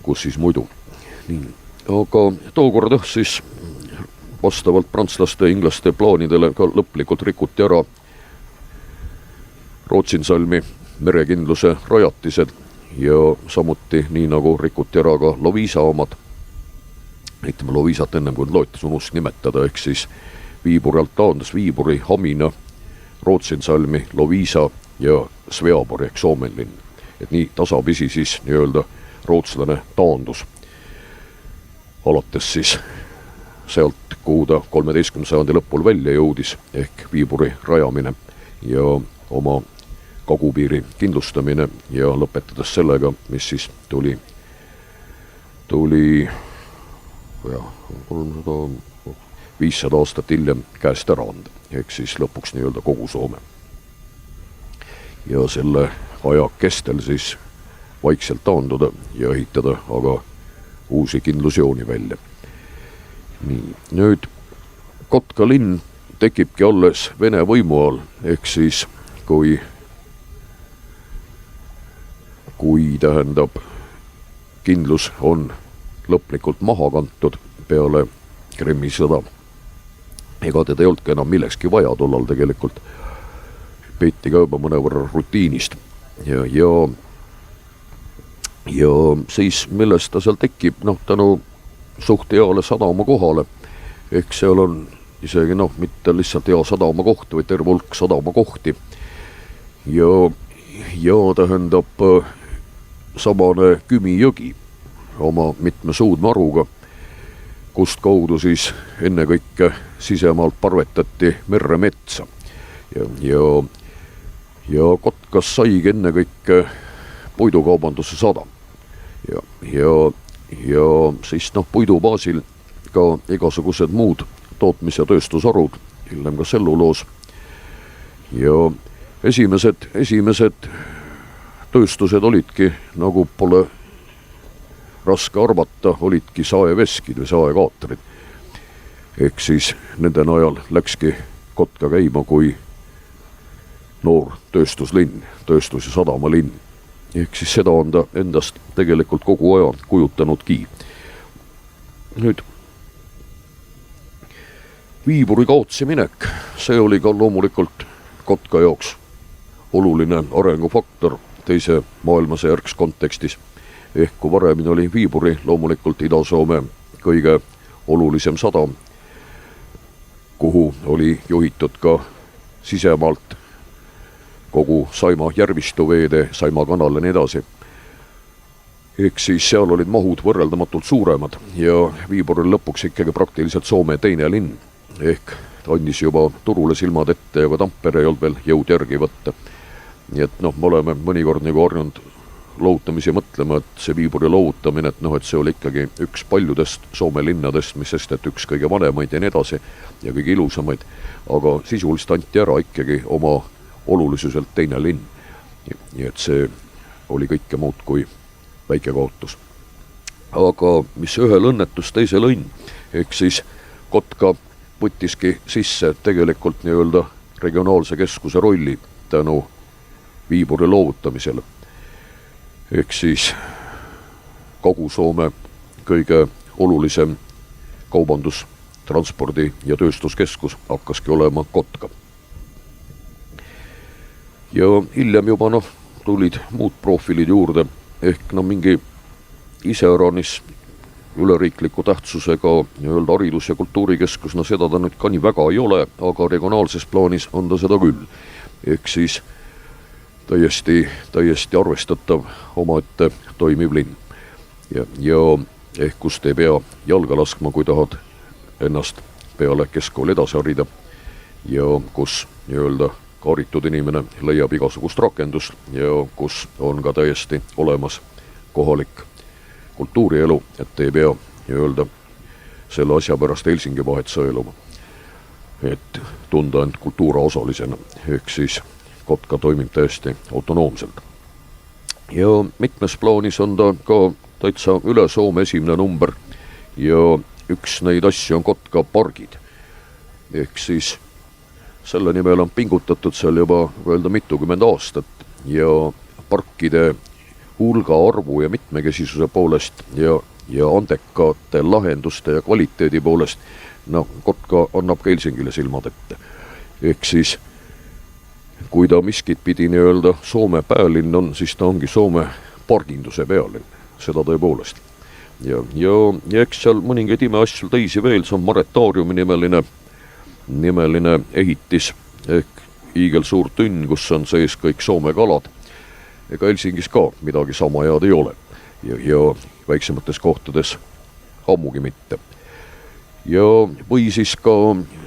kus siis muidu. Aga tookord siis vastavalt prantslaste ja inglaste plaanidele ka lõplikult rikuti ära Rootsinsalmi merekindluse rajatised ja samuti nii nagu rikuti ära ka Loviisa omad. Ütleme Loviisat ennem kui loetis unust nimetada, ehk siis Viiburi alt taandas Viiburi, Hamina, Rootsinsalmi, Loviisa ja Sveabori ehk Soomenlinn. Et nii tasapisi siis nii-öelda rootslane taandus. Alates siis sealt, kuhu ta 13. sajandi lõpul välja jõudis, ehk Viiburi rajamine ja oma kagupiiri kindlustamine ja lõpetades sellega, mis siis tuli 500 aastat hiljem käest ära anda, ehk siis lõpuks nii-öelda kogu Soome. Ja selle aja kestel siis vaikselt taanduda ja ehitada aga uusi kindlusjooni välja. Nii, nüüd Kotka linn tekibki alles Vene võimu all, ehk siis kui tähendab kindlus on lõplikult maha kantud peale Krimmi sõda. Ega teda ei olnudki enam millekski vaja tollal tegelikult. Peeti ka juba mõnevõrra rutiinist. Ja siis millest ta seal tekib, tänu suht heale sadama kohale. Ehk seal on isegi mitte lihtsalt hea sadama koht, või terve hulk sadama kohti. Ja tähendab samane Kümi jõgi oma mitme suudmaruga, kust kaudu siis ennekõike sisemaalt parvetati merre metsa. Ja Kotkas saigi ennekõike puidukaubanduse sadam. Ja siis puidu baasil ka igasugused muud tootmis- ja tööstusharud, hiljem ka selluloos. Ja esimesed tööstused olidki, nagu pole raske arvata, olidki saeveskid või saekaatrid. Ehk siis nende najal läkski Kotka käima kui noor tööstuslinn, tööstus- ja sadamalinn. Ehk siis seda on ta endast tegelikult kogu aja kujutanudki. Nüüd Viiburi kaotsi minek, see oli ka loomulikult Kotka jaoks oluline arengufaktor teise maailmasõja järgses kontekstis. Ehk kui varemini oli Viiburi loomulikult Ida-Soome kõige olulisem sadam, kuhu oli juhitud ka sisemaalt kogu Saima järvistu veede, Saima kanal ja nii edasi. Ehk siis seal olid mahud võrreldamatult suuremad ja Viibur oli lõpuks ikkagi praktiliselt Soome teine linn. Ehk ta andis juba turule silmad ette ja ka Tampere ei olnud veel jõud järgi võtta. Nii et me oleme mõnikord nagu harjunud lohutamisi mõtlema, et see Viiburi lohutamine, et see oli ikkagi üks paljudest Soome linnadest, mis sest, et üks kõige vanemaid ja nii edasi ja kõige ilusamaid, aga sisuliselt anti ära ikkagi oma olulisuselt teine linn. Nii et see oli kõike muud kui väike kaotus. Aga mis ühel õnnetus teisel õnn, ehk siis Kotka võttiski sisse tegelikult nii-öelda regionaalse keskuse rolli tänu Viiburi loovutamisele. Ehk siis Kagu-Soome kõige olulisem kaubandus-, transpordi- ja tööstuskeskus hakkaski olema Kotka. Ja hiljem juba tulid muud profiilid juurde, ehk mingi iseäranis üleriikliku tähtsusega nii-öelda haridus- ja kultuurikeskus, seda ta nüüd ka nii väga ei ole, aga regionaalses plaanis on ta seda küll. Ehk siis täiesti arvestatav omaette toimiv linn. Ja ehk kust ei pea jalga laskma, kui tahad ennast peale keskkooli edasi harida ja kus nii-öelda haritud inimene leiab igasugust rakendust ja kus on ka täiesti olemas kohalik kultuurielu, et ei pea nii-öelda selle asja pärast Helsingi vahet sõeluma, et tunda end kultuura osalisena, ehk siis Kotka toimib täiesti autonoomselt. Ja mitmes plaanis on ta ka täitsa üle Soome esimene number ja üks neid asju on Kotka pargid. Ehk siis selle nimel on pingutatud seal juba öelda mitukümmend aastat ja parkide hulga arvu ja mitmekesisuse poolest ja andekate lahenduste ja kvaliteedi poolest Kotka annab ka Helsingile silmad ette. Ehk siis kui ta miskit pidi nii-öelda Soome päälinn on, siis ta ongi Soome parginduse pealinn, seda tõepoolest. Ja eks seal mõningaid imeasju teisi veel, see on Maretaariumi nimeline ehitis ehk hiigelsuur tünn, kus on sees kõik Soome kalad. Ega Helsingis ka midagi sama head ei ole ja väiksemates kohtades ammugi mitte. Ja või siis ka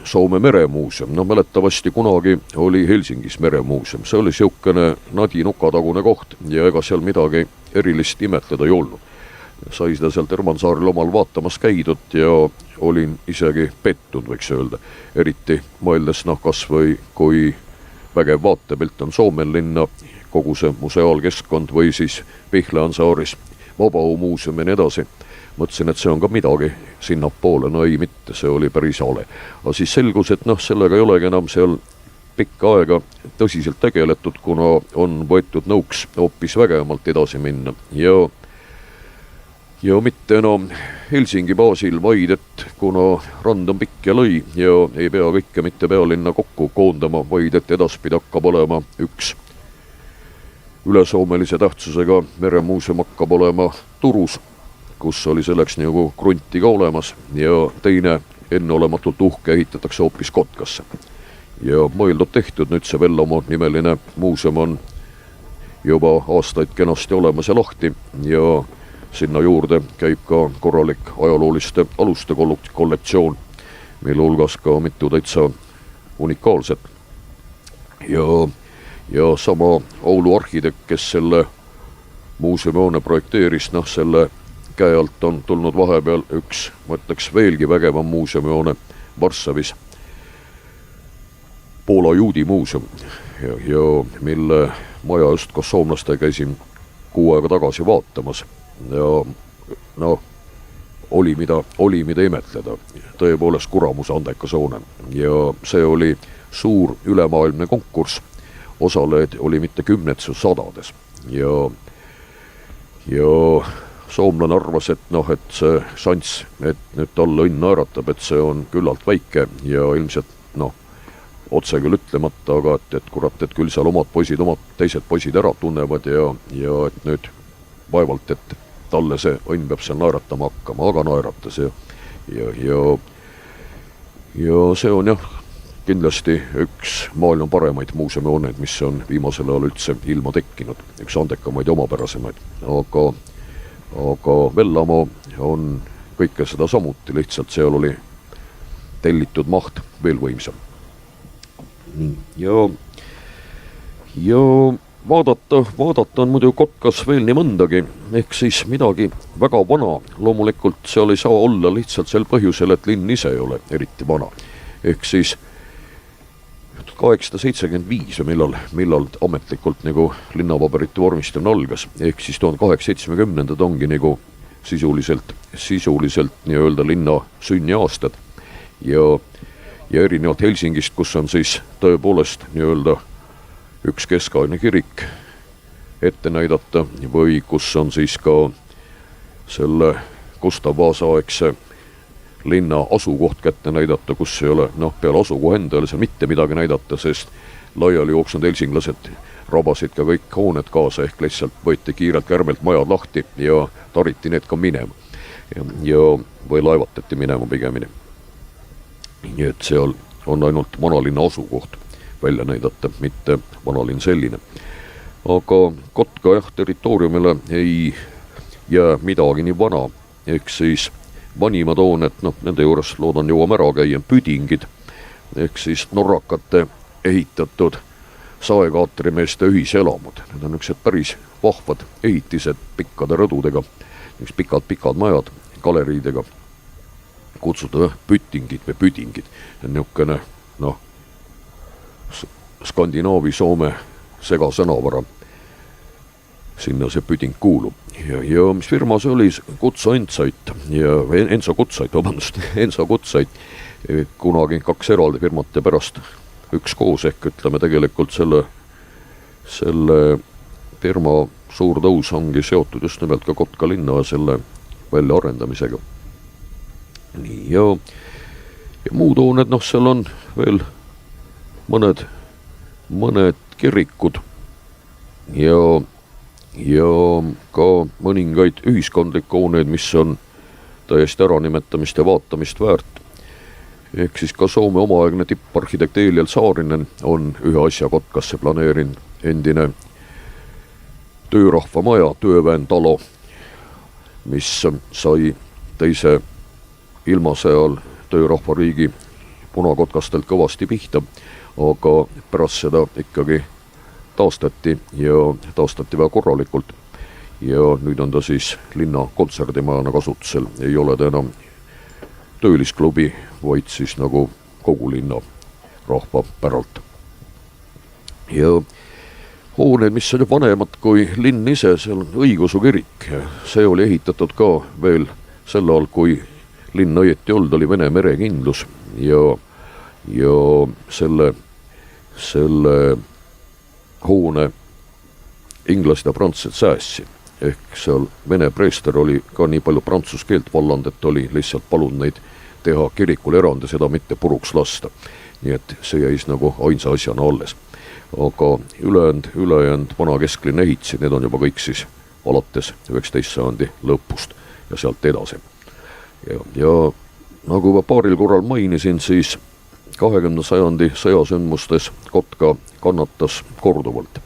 Soome meremuuseum. Mäletavasti kunagi oli Helsingis meremuuseum. See oli siukene nadi nukatagune koht ja ega seal midagi erilist imetleda ei olnud. Sai seda seal Termansaaril omal vaatamas käidud ja olin isegi pettunud, võiks öelda. Eriti mõeldes kas või kui vägev vaatepilt on Soomen linna, kogu see museaalkeskkond või siis Pihlajansaaris Vabaõhumuuseum ja nii edasi. Mõtlesin, et see on ka midagi sinnapoole, ei mitte, see oli päris hale. Aga siis selgus, et sellega ei olegi enam seal pikka aega tõsiselt tegeletud, kuna on võetud nõuks hoopis vägevamalt edasi minna. Ja mitte enam Helsingi baasil, vaid et kuna rand on pikk ja lõi ja ei pea kõike mitte pealinna kokku koondama, vaid et edaspidi hakkab olema üks ülesoomelise tähtsusega meremuuseum hakkab olema Turus, kus oli selleks nagu krunti ka olemas ja teine enneolematult uhke ehitatakse hoopis Kotkasse. Ja mõeldud tehtud, nüüd see Vellamo nimeline muuseum on juba aastaid kenasti olemas ja lahti ja sinna juurde käib ka korralik ajalooliste aluste kollektsioon, mille hulgas ka mitu täitsa unikaalset. Ja sama Oulu arhitekt, kes selle muuseumihoone projekteeris, selle käe alt on tulnud vahepeal üks, ma ütleks, veelgi vägevam muuseumihoone Varssavis, Poola juudi muuseum, ja mille maja just koos soomlaste käisin kuu aega tagasi vaatamas ja oli mida imetleda, tõepoolest kuramuse andekas hoone ja see oli suur ülemaailmne konkurss, osalejaid oli mitte kümnetes, sadades ja soomlane arvas, et et see šanss, et nüüd talle õnn naeratab, et see on küllalt väike ja ilmselt otse küll ütlemata, aga et kurat, et küll seal omad teised poisid ära tunnevad ja et nüüd vaevalt, et talle see õnn peab seal naeratama hakkama, aga naeratas ja see on jah, kindlasti üks maailma paremaid muuseumihooneid, mis on viimasel ajal üldse ilma tekkinud, üks andekamaid ja omapärasemaid, aga Vellamo on kõike seda samuti, lihtsalt seal oli tellitud maht veel võimsam. Ja vaadata on muidu Kotkas veel nii mõndagi, ehk siis midagi väga vana. Loomulikult seal ei saa olla lihtsalt sel põhjusel, et linn ise ei ole eriti vana. Ehk siis 1875, millal ametlikult nagu linnapaberite vormistamine algas, ehk siis 1870 ongi nagu sisuliselt nii-öelda linna sünniaastad ja erinevalt Helsingist, kus on siis tõepoolest nii-öelda üks keskaegne kirik ette näidata või kus on siis ka selle Gustav Vasa aegse linna asukoht kätte näidata, kus ei ole, peale asukoha enda ei ole seal mitte midagi näidata, sest laiali jooksnud helsinglased rabasid ka kõik hooned kaasa, ehk lihtsalt võeti kiirelt kärmelt majad lahti ja tariti need ka minema või laevatati minema pigemini. Nii et seal on ainult vanalinna asukoht välja näidata, mitte vanalinn selline. Aga Kotka territooriumile ei jää midagi nii vana, ehk siis vanimad hooned, nende juures loodan jõuame ära käia, püdingid, ehk siis norrakate ehitatud saekaatrimeeste ühiselamud. Need on niisugused päris vahvad ehitised pikkade rõdudega, pikad majad, galeriidega, kutsuda pütingid või püdingid. Niisugune, Skandinaavi, Soome segasõnavara. Sinna see püding kuulub. Ja mis firma see oli? Enso Kutsait. Kunagi kaks eraldi firmat ja pärast üks koos, ehk ütleme tegelikult selle firma suur tõus ongi seotud just nimelt ka Kotka linna ja selle väljaarendamisega. Nii, ja muud hooned, seal on veel mõned kirikud ja ka mõningaid ühiskondlikke hooneid, mis on täiesti äranimetamist ja vaatamist väärt. Ehk siis ka Soome omaaegne tipparhitekt Eliel Saarinen on ühe asja Kotkasse planeerinud, endine töörahva maja, Työväen talo, mis sai teise ilmasõja ajal töörahvariigi punakotkastelt kõvasti pihta, aga pärast seda ikkagi taastati väga korralikult ja nüüd on ta siis linna kontserdimajana kasutusel, ei ole ta enam töölisklubi, vaid siis nagu kogu linna rahva päralt. Ja hooned, mis on ju vanemad kui linn ise, seal on õigeusu kirik, see oli ehitatud ka veel sel ajal, kui linn õieti olnud, oli Vene merekindlus ja selle hoone inglased ja prantslased säässid. Ehk seal Vene preester oli ka nii palju prantsuse keelt valland, et oli lihtsalt palunud neid teha kirikul erand ja seda mitte puruks lasta. Nii et see jäis nagu ainsa asjana alles. Aga ülejäänud vana kesklinna ehitsid, need on juba kõik siis alates 19. sajandi lõpust ja sealt edasi. Ja nagu juba paaril korral mainisin, siis 20. sajandi sõjasündmustes Kotka kannatas korduvalt.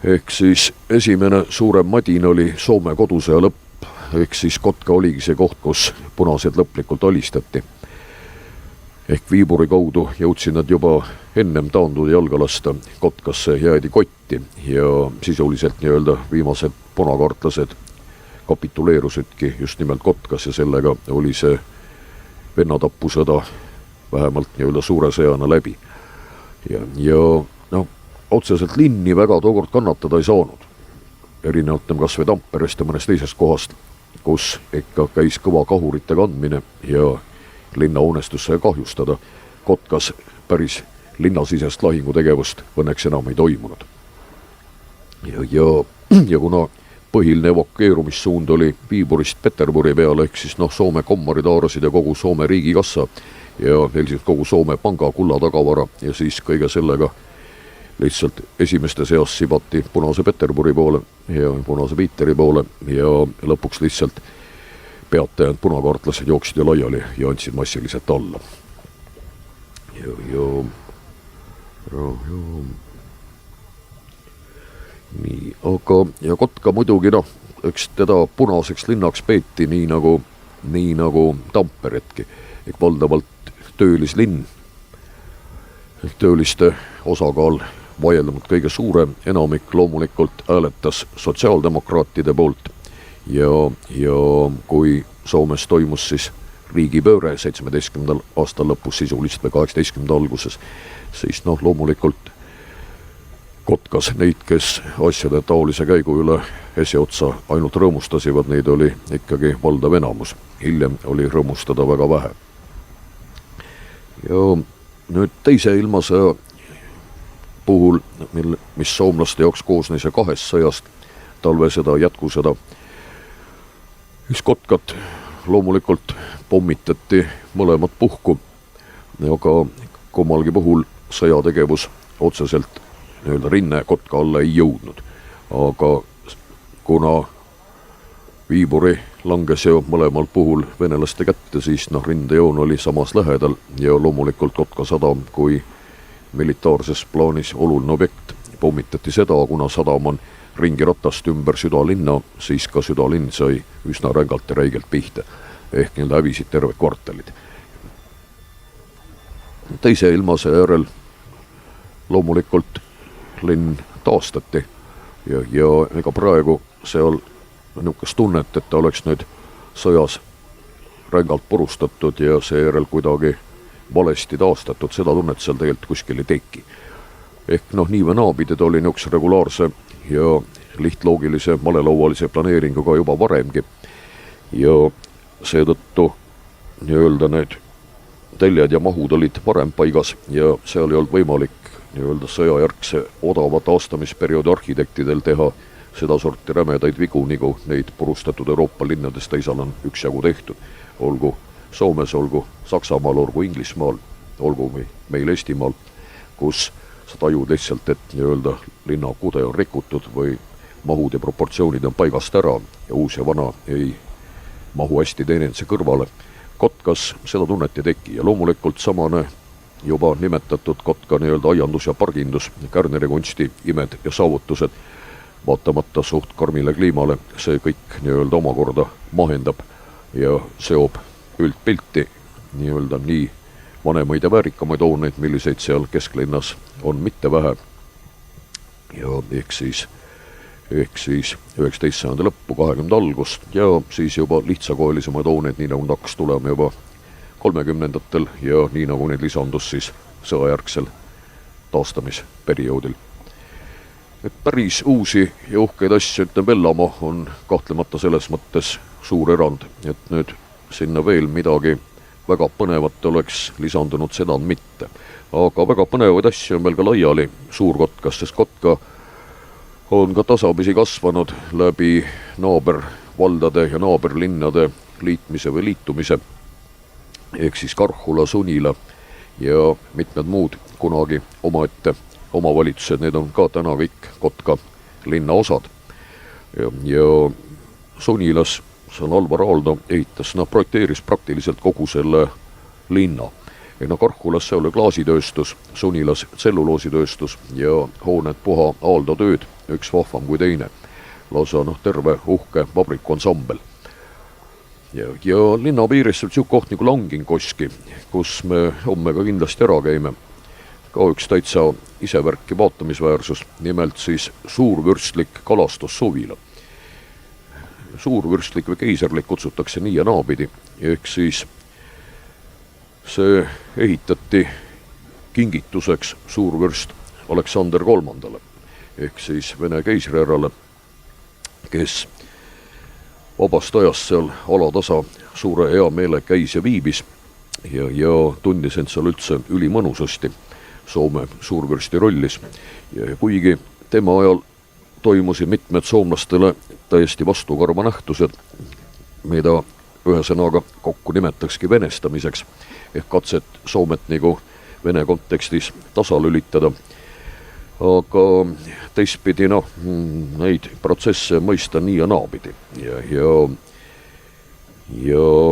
Ehk siis esimene suurem madin oli Soome kodusõja lõpp, ehk siis Kotka oligi see koht, kus punased lõplikult alistati. Ehk Viiburi kaudu jõudsid nad juba ennem taanduda jalga lasta Kotkasse, jäädi kotti ja sisuliselt nii-öelda viimased punakaartlased kapituleerusidki just nimelt Kotkas ja sellega oli see vennatapusõda vähemalt nii-öelda suure sõjana läbi. Ja otseselt linni väga tookord kannatada ei saanud. Erinevalt kas või Tamperest ja mõnest teisest kohast, kus ikka käis kõva kahurite kandmine ja linna unestus sai kahjustada. Kotkas päris linnasisest lahingutegevust õnneks enam ei toimunud. Ja kuna põhiline evakueerumissuund oli Viiburist Peterburi peale, ehk siis Soome kommarid haarasid ja kogu Soome riigikassa ja ilmselt kogu Soome panga kullatagavara ja siis kõige sellega lihtsalt esimeste seas sibati Punase Peterburi poole ja Punase Piiteri poole ja lõpuks lihtsalt peatajad punakaartlased jooksid ja laiali ja andsid massiliselt alla. Nii, aga ja Kotka muidugi eks teda punaseks linnaks peeti nii nagu Tamperetki, ehk valdavalt töölislinn, ehk tööliste osakaal vaieldamalt kõige suurem, enamik loomulikult hääletas sotsiaaldemokraatide poolt ja kui Soomes toimus siis riigipööre 17. aastal lõpus sisuliselt või 18. alguses, siis loomulikult Kotkas neid, kes asjade taolise käigu üle esiotsa ainult rõõmustasivad, neid oli ikkagi valdav enamus. Hiljem oli rõõmustada väga vähe. Ja nüüd teise ilmasõja puhul, mis soomlaste jaoks koosnes ja kahest sõjast, talvesõda, jätkusõda, siis Kotkat loomulikult pommitati mõlemat puhku, aga kummalgi puhul sõjategevus otseselt nii-öelda rinne Kotka alla ei jõudnud. Aga kuna Viiburi langes ju mõlemal puhul venelaste kätte, siis rindejoon oli samas lähedal ja loomulikult Kotka sadam kui militaarses plaanis oluline objekt pommitati seda, kuna sadam on ringiratast ümber südalinna, siis ka südalinn sai üsna rängalt ja räigelt pihta, ehk nii-öelda hävisid terved kvartalid. Teise ilmasõja järel loomulikult linn taastati ja ega praegu seal niisugust tunnet, et ta oleks nüüd sõjas rängalt purustatud ja seejärel kuidagi valesti taastatud, seda tunnet seal tegelikult kuskil ei teki. Ehk nii või naapidi ta oli niisuguse regulaarse ja lihtloogilise malelaualise planeeringuga juba varemgi ja seetõttu nii-öelda need teljed ja mahud olid varem paigas ja seal ei olnud võimalik nii-öelda sõjajärgse odava taastamisperioodi arhitektidel teha seda sorti rämedaid vigu, nagu neid purustatud Euroopa linnades teisal on üksjagu tehtud. Olgu Soomes, olgu Saksamaal, olgu Inglismaal, olgu meil Eestimaal, kus sa tajud lihtsalt, et nii-öelda linna kude on rikutud või mahud ja proportsioonid on paigast ära ja uus ja vana ei mahu hästi teeninduse kõrvale. Kotkas seda tunnet ei teki ja loomulikult samane juba nimetatud Kotka nii-öelda aiandus ja pargindus, Kärneri kunsti imed ja saavutused, vaatamata suht karmile kliimale, see kõik nii-öelda omakorda mahendab ja seob üldpilti nii-öelda nii vanemaid ja väärikamaid hooneid, milliseid seal kesklinnas on mitte vähe. Ja ehk siis 19. sajandi lõppu, 20. algust ja siis juba lihtsakoelisemaid hooneid, nii nagu hakkas tulema juba 30-ndatel ja nii nagu neid lisandus siis sõjajärgsel taastamisperioodil. Et päris uusi ja uhkeid asju, Vellamaa on kahtlemata selles mõttes suur erand, et nüüd sinna veel midagi väga põnevat oleks lisandunud, seda on mitte. Aga väga põnevaid asju on veel ka laiali Suur-Kotkas, sest Kotka on ka tasapisi kasvanud läbi naabervaldade ja naaberlinnade liitmise või liitumise, ehk siis Karhula, Sunila ja mitmed muud kunagi omaette omavalitsused, need on ka täna kõik Kotka linna osad. Ja Sunilas see on Alvar Aalto ehitas, projekteeris praktiliselt kogu selle linna. no Karhulas see oli klaasitööstus, Sunilas tselluloositööstus ja hooned puha aaldotööd, üks vahvam kui teine. Lausa terve uhke vabrikuansambel. Ja linna piiris on siuke koht nagu Langinkoski, kus me homme ka kindlasti ära käime. Ka üks täitsa isevärki vaatamisväärsus, nimelt siis suurvürstlik kalastussuvila. Suurvürstlik või keiserlik kutsutakse nii ja naapidi, ehk siis see ehitati kingituseks suurvürst Aleksander III ehk siis Vene keisrihärrale, kes vabast ajast seal alatasa suure hea meele käis ja viibis ja tundis end seal üldse ülimõnusasti Soome suurvürsti rollis. Ja kuigi tema ajal toimusid mitmed soomlastele täiesti vastukarva nähtused, mida ühesõnaga kokku nimetakski venestamiseks, ehk katset Soomet nagu Vene kontekstis tasalülitada. Aga teistpidi neid protsesse mõista nii ja naapidi. Ja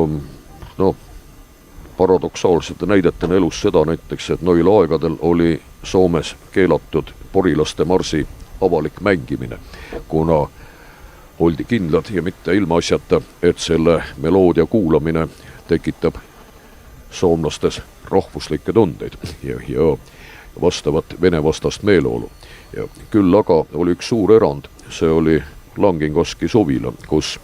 paradoksaalsete näidetena elus seda näiteks, et noil aegadel oli Soomes keelatud porilaste marsi avalik mängimine, kuna oldi kindlad ja mitte ilmaasjata, et selle meloodia kuulamine tekitab soomlastes rahvuslikke tundeid ja vastavat Vene vastast meeleolu. Ja küll aga oli üks suur erand, see oli Langinkoski suvila, kus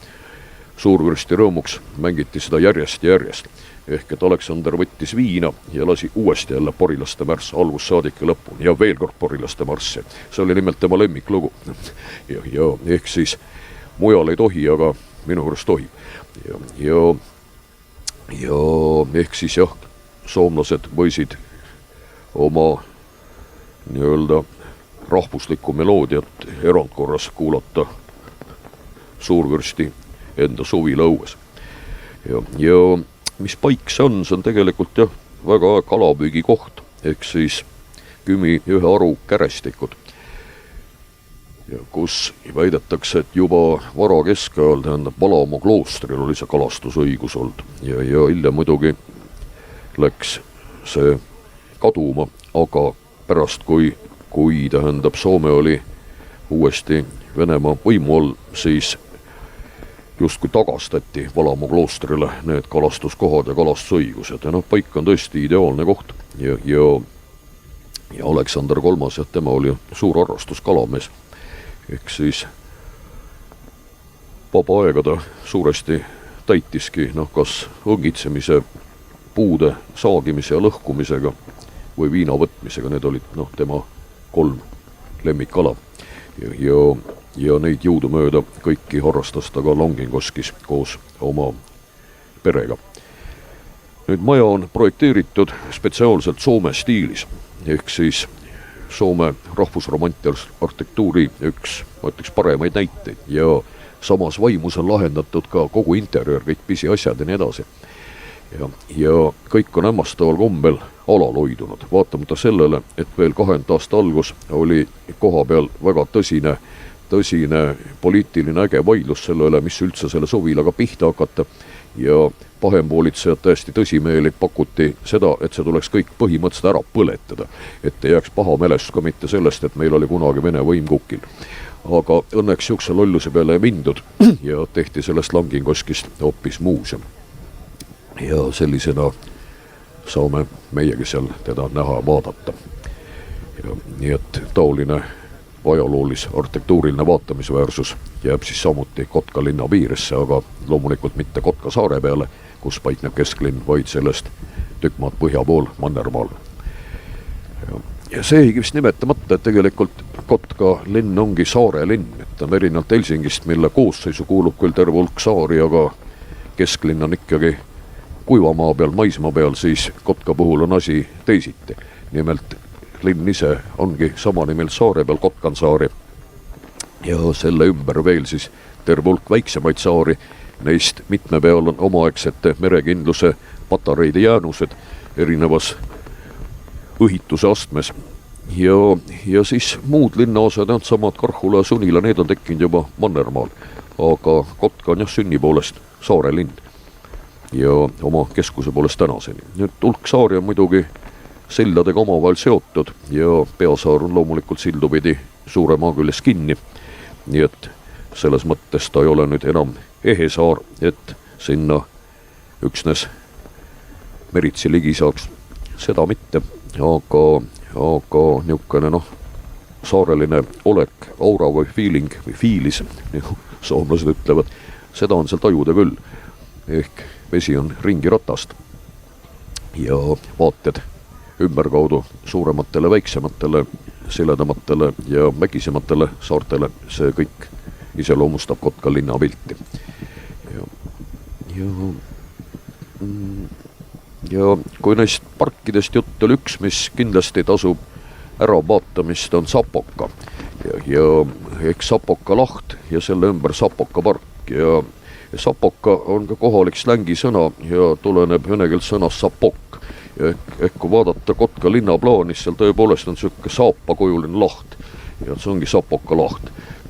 suurvürsti rõõmuks mängiti seda järjest ja järjest. Ehk et Aleksander võttis viina ja lasi uuesti jälle porilaste märss algust saadik ja lõpuni ja veel kord porilaste marssi. See oli nimelt tema lemmiklugu. Ja ehk siis mujal ei tohi, aga minu juures tohib. Ja ehk siis jah, soomlased võisid oma nii-öelda rahvuslikku meloodiat erandkorras kuulata suurvürsti enda suvila õues. Ja mis paik see on tegelikult jah, väga kalapüügi koht, ehk siis Kümi ühe aru kärestikud, kus väidetakse, et juba vara keskajal, tähendab Valamaa kloostril oli see kalastusõigus olnud ja hiljem muidugi läks see kaduma, aga pärast kui tähendab Soome oli uuesti Venemaa võimu all, siis justkui tagastati Valamaa kloostrile need kalastuskohad ja kalastusõigused ja paik on tõesti ideaalne koht ja Aleksander III, et tema oli suur arrastuskalamees, ehk siis vaba aega ta suuresti täitiski kas õngitsemise, puude saagimise ja lõhkumisega või viina võtmisega, need olid tema 3 lemmikkala ja neid jõudumööda kõiki harrastas ta ka Langinkoskis koos oma perega. Nüüd maja on projekteeritud spetsiaalselt Soome stiilis, ehk siis Soome rahvusromantia arhitektuuri üks, ma ütleks, paremaid näiteid ja samas vaimus on lahendatud ka kogu interjöör, kõik pisiasjad ja nii edasi. Ja kõik on hämmastaval kombel alal hoidunud, vaatamata sellele, et veel 20 aasta algus oli koha peal väga tõsine poliitiline äge vaidlus selle üle, mis üldse selle suvilaga pihta hakata ja pahempoolitsejad täiesti tõsimeeli pakuti seda, et see tuleks kõik põhimõtteliselt ära põletada, et ei jääks paha mälestus ka mitte sellest, et meil oli kunagi Vene võim kukil. Aga õnneks siukse lolluse peale ei mindud ja tehti sellest Langinkoskist hoopis muuseum. Ja sellisena saame meiegi seal teda näha vaadata. Nii et taoline ajaloolis arhitektuuriline vaatamisväärsus jääb siis samuti Kotka linna piiresse, aga loomulikult mitte Kotka saare peale, kus paikneb kesklinn, vaid sellest tükk maad põhja pool Mannermaal. Ja see ei vist nimetamata, et tegelikult Kotka linn ongi saare linn, et on erinevalt Helsingist, mille koosseisu kuulub küll terve hulk saari, aga kesklinn on ikkagi kuivamaa peal, maismaa peal, siis Kotka puhul on asi teisiti. Nimelt linn ise ongi sama nimelt saare peal, Kotkansaari, ja selle ümber veel siis terve hulk väiksemaid saari, neist mitme peal on omaaegsete merekindluse patareide jäänused erinevas õhituse astmes. Ja siis muud linnaosad, samad Karhula ja Sunila, need on tekkinud juba Mannermaal, aga Kotka on jah sünni poolest saare linn. ja oma keskuse poolest tänaseni. Nüüd hulk saari on muidugi sildadega omavahel seotud ja peasaar on loomulikult sildu pidi suure maa küljes kinni. Nii et selles mõttes ta ei ole nüüd enam ehe saar, et sinna üksnes meritsi ligi saaks, seda mitte, aga niisugune saareline olek, aura või feeling või feelis, nagu soomlased ütlevad, seda on seal tajuda küll. Ehk vesi on ringi ratast ja vaated ümberkaudu suurematele, väiksematele, siledamatele ja mägisematele saartele, see kõik iseloomustab Kotka linna pilti. Ja kui neist parkidest jutt oli üks, mis kindlasti tasub ära vaatamist, on Sapoka. Ja eks Sapoka laht ja selle ümber Sapoka park. Ja Sapoka on ka kohalik slängisõna ja tuleneb venekeelset sõnast sapok. Ja ehk kui vaadata Kotka linna plaanis, seal tõepoolest on selline saapakujuline laht. Ja see ongi Sapoka laht.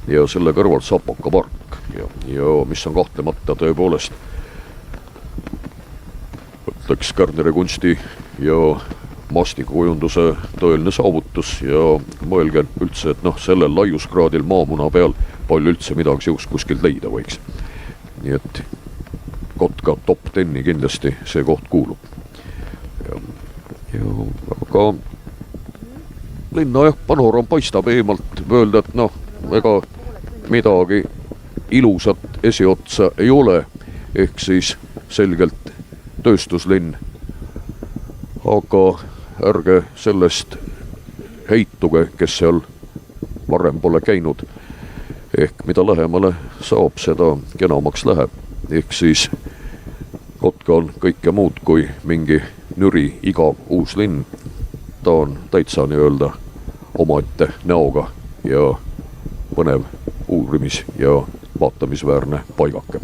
Ja selle kõrval Sapoka park. Ja mis on kahtlemata tõepoolest võtleks Kärneri kunsti ja maastikukujunduse tõeline saavutus ja mõelge üldse, et sellel laiuskraadil maamuna peal palju üldse midagi siukest kuskilt leida võiks. Nii et Kotka top 10 kindlasti see koht kuulub. Aga linna panoraam paistab eemalt, öelda, et ega midagi ilusat esiotsa ei ole, ehk siis selgelt tööstuslinn. Aga ärge sellest heituge, kes seal varem pole käinud. Ehk mida lähemale saab, seda kenamaks läheb. Ehk siis Kotka on kõike muud kui mingi nüri igav uus linn. Ta on täitsa nii-öelda omaette näoga ja põnev uurimis- ja vaatamisväärne paigake.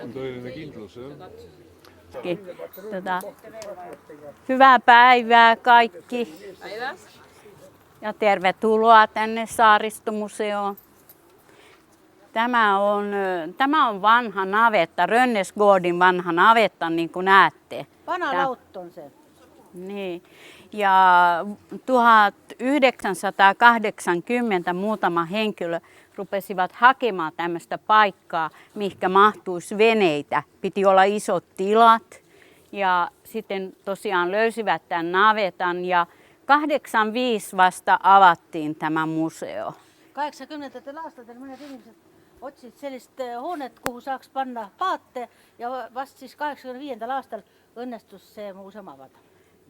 On tõeline kindlus, Hyvää päivää kaikki. Ja tervetuloa tänne Saaristomuseoon. Tämä on vanha navetta, Rönnesgårdin vanha navetta, niin kuin näette. Vanha lautta on se. Niin. Ja 1980 muutama henkilö rupesivat hakemaan tämmöistä paikkaa, mihinkä mahtuisi veneitä. Piti olla isot tilat ja sitten tosiaan löysivät tämän navetan ja 85 vasta avattiin tämä museo. 80 aastatel mõned inimesed otsid sellist hoonet, kuhu saaks panna paate ja vast siis 85 aastal õnnestus see muuseum avada.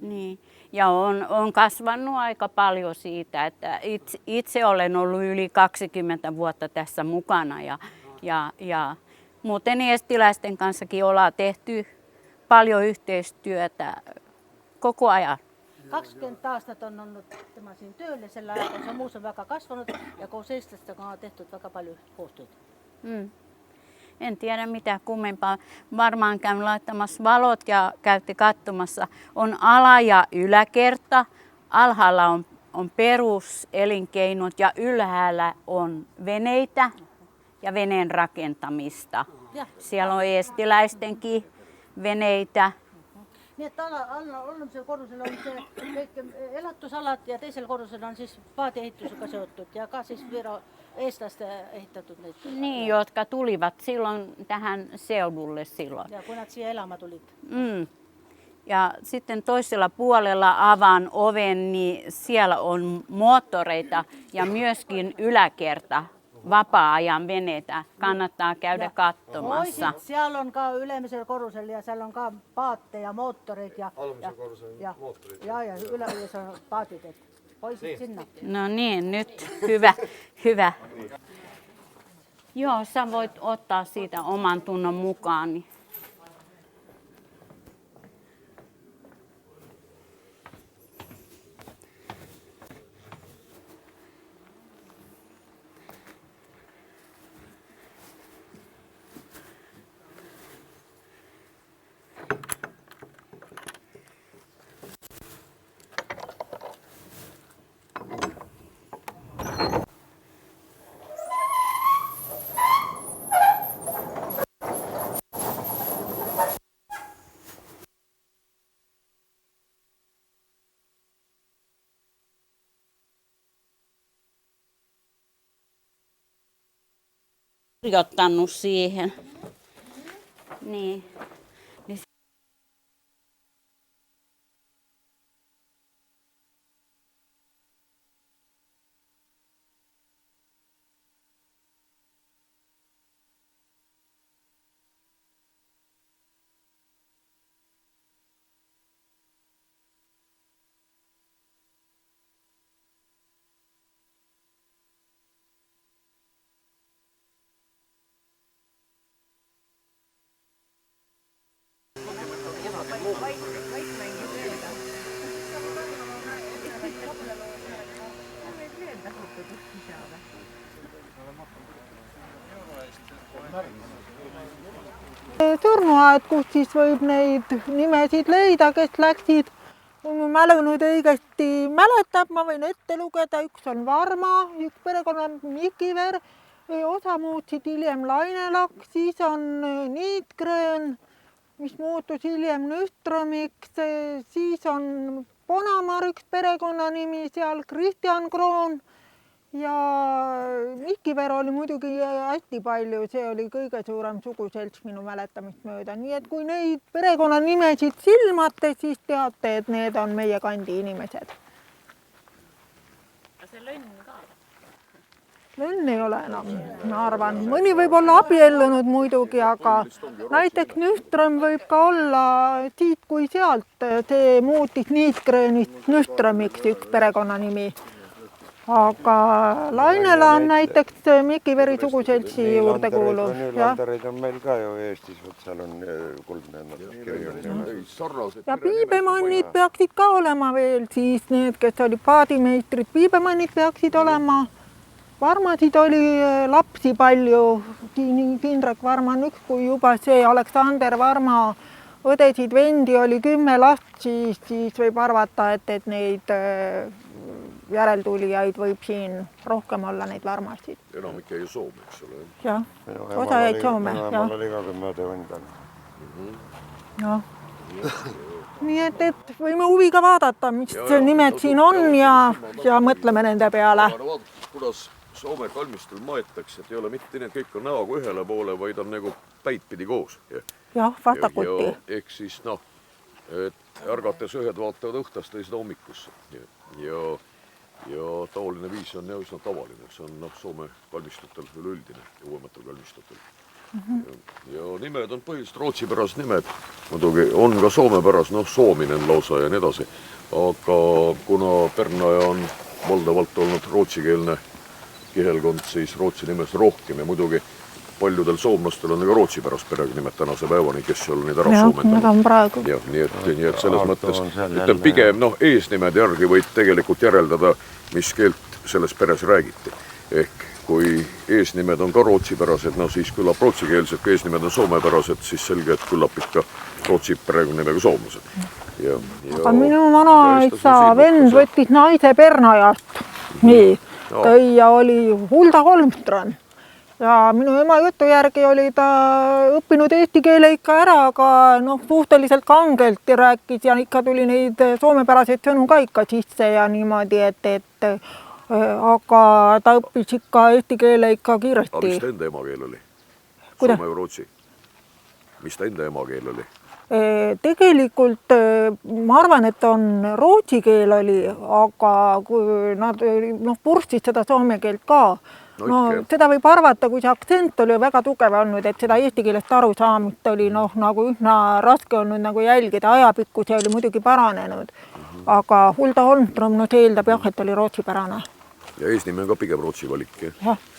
Niin. Ja on kasvanut aika paljon siitä, että itse olen ollut yli 20 vuotta tässä mukana ja muuten estiläisten kanssakin ollaan tehty paljon yhteistyötä koko ajan. 20 aastat on ollut tämä siin tööllä, sillä on se muuseum väga kasvanut ja koos eestlastega on tehtud väga paljon koostöötä. En tiedä mitä kummempaa. Varmaan käyn laittamassa valot ja käytte katsomassa. On ala- ja yläkerta. Alhaalla on peruselinkeinot ja ylhäällä on veneitä ja veneen rakentamista. Siellä on eestiläistenkin veneitä. Nii et allumisel korrusel on see kõik elatusalad ja teisel korrusel on siis paatiehitusega seotud ja ka siis eestlaste ehitatud neid. Niin, jotka tulivat silloin tähän seudulle silloin. Ja kun nad siia elama tulid. Ja sitten toisella puolella avaan oven, niin siellä on moottoreita ja myöskin yläkerta vapaa-ajan veneitä. Kannattaa käydä katsomassa. Oisit, siellä on ka ylemmisellä korrusella ja siellä on ka paatteja, moottorit ja moottorit. Ja yläosassa on paatit. Oisit sinne. No niin, nyt hyvä, hyvä. Joo, sä voit ottaa siitä oman tunnon mukaan. Niin. Kirjoittanut siihen. Niin. Surnuaed, kus siis võib neid nimesid leida, kes läksid. Kui mu mälu nüüd õigesti mäletab, ma võin ette lugeda, üks on Varma, üks perekonna Mikiver, osa muutsid hiljem Lainelak, siis on Niitgrön, mis muutus hiljem Nüströmiks, siis on Ponamar, üks perekonnanimi seal, Kristjan Kroon ja Mikiver oli muidugi hästi palju, see oli kõige suurem suguselts minu mäletamist mööda. Nii et kui neid perekonnanimesid silmate, siis teate, et need on meie kandi inimesed. Ja see Lõnn ka? Lõnn ei ole enam, ma arvan. Mõni võib olla abiellunud muidugi, aga näiteks Nüström võib ka olla siit kui sealt. See muutis Niitgrönist Nüströmiks üks perekonnanimi. Aga Lainela on näiteks Mikiveri suguseltsi juurde kuuluv. Landareid on meil ka ju Eestis, seal on kuldne kirju. Ja piibemannid peaksid ka olema veel, siis need, kes oli paadimeistrid, piibemannid peaksid olema. Varmasid oli lapsi palju, Indrek Varma on üks, kui juba see Aleksander Varma õdesid vendi oli 10 last, siis võib arvata, et neid järeltulijaid võib siin rohkem olla neid Varmasid. Enamik jäi Soome, eks ole. Jah, osa jäid Soome. Mul oli ka 10 õde. Nii et võime huviga vaadata, mis nimed siin on ja mõtleme nende peale. Kuidas Soome kalmistul maetakse, et ei ole mitte need kõik on näoga ühele poole, vaid on nagu päitpidi koos. Jah, vastakuti. Ehk siis et ärgates ühed vaatavad õhtast teised hommikusse. Ja taoline viis on üsna tavaline, see on Soome kalmistutel üleüldine ja uuematel kalmistutel. Ja nimed on põhiliselt rootsipärased nimed, muidugi on ka soomepäras, Soominen lausa ja nii edasi, aga kuna Pernaja on valdavalt olnud rootsikeelne kihelkond, siis rootsi nimes rohkem ja muidugi paljudel soomlastel on ka rootsipärast perenimed tänase päevani, kes ei ole neid ära soomendanud. Ja, nii et selles mõttes, ütlem pigem eesnimed järgi võid tegelikult järeldada, mis keelt selles peres räägiti. Ehk kui eesnimed on ka rootsipärased, siis küllap rootsikeelsed, kui eesnimed on soomepärased, siis selge, et küllap ikka rootsi perekonnimega soomlased. Aga minu vanaisa vend võttis naise Pernajast. Nii, tõi ja oli Hulda Holmström. Ja minu ema jutu järgi oli ta õppinud eesti keele ikka ära, aga suhteliselt kangelt rääkis ja ikka tuli neid soomepäraseid sõnu ka ikka sisse ja niimoodi, aga ta õppis ikka eesti keele ikka kiiresti. Aga mis ta enda emakeel oli? Soome või rootsi? Mis ta enda emakeel oli? Tegelikult ma arvan, et on rootsi keel oli, aga kui nad purstid seda soome keelt ka. no seda võib arvata, kui see aktsent oli väga tugev olnud, et seda eesti keelest arusaamist oli nagu üsna raske olnud nagu jälgida, ajapikku see oli muidugi paranenud. Aga Hulda Holmström, see eeldab jah, et oli rootsipärane. Ja eesnimi on ka pigem Rootsi valik,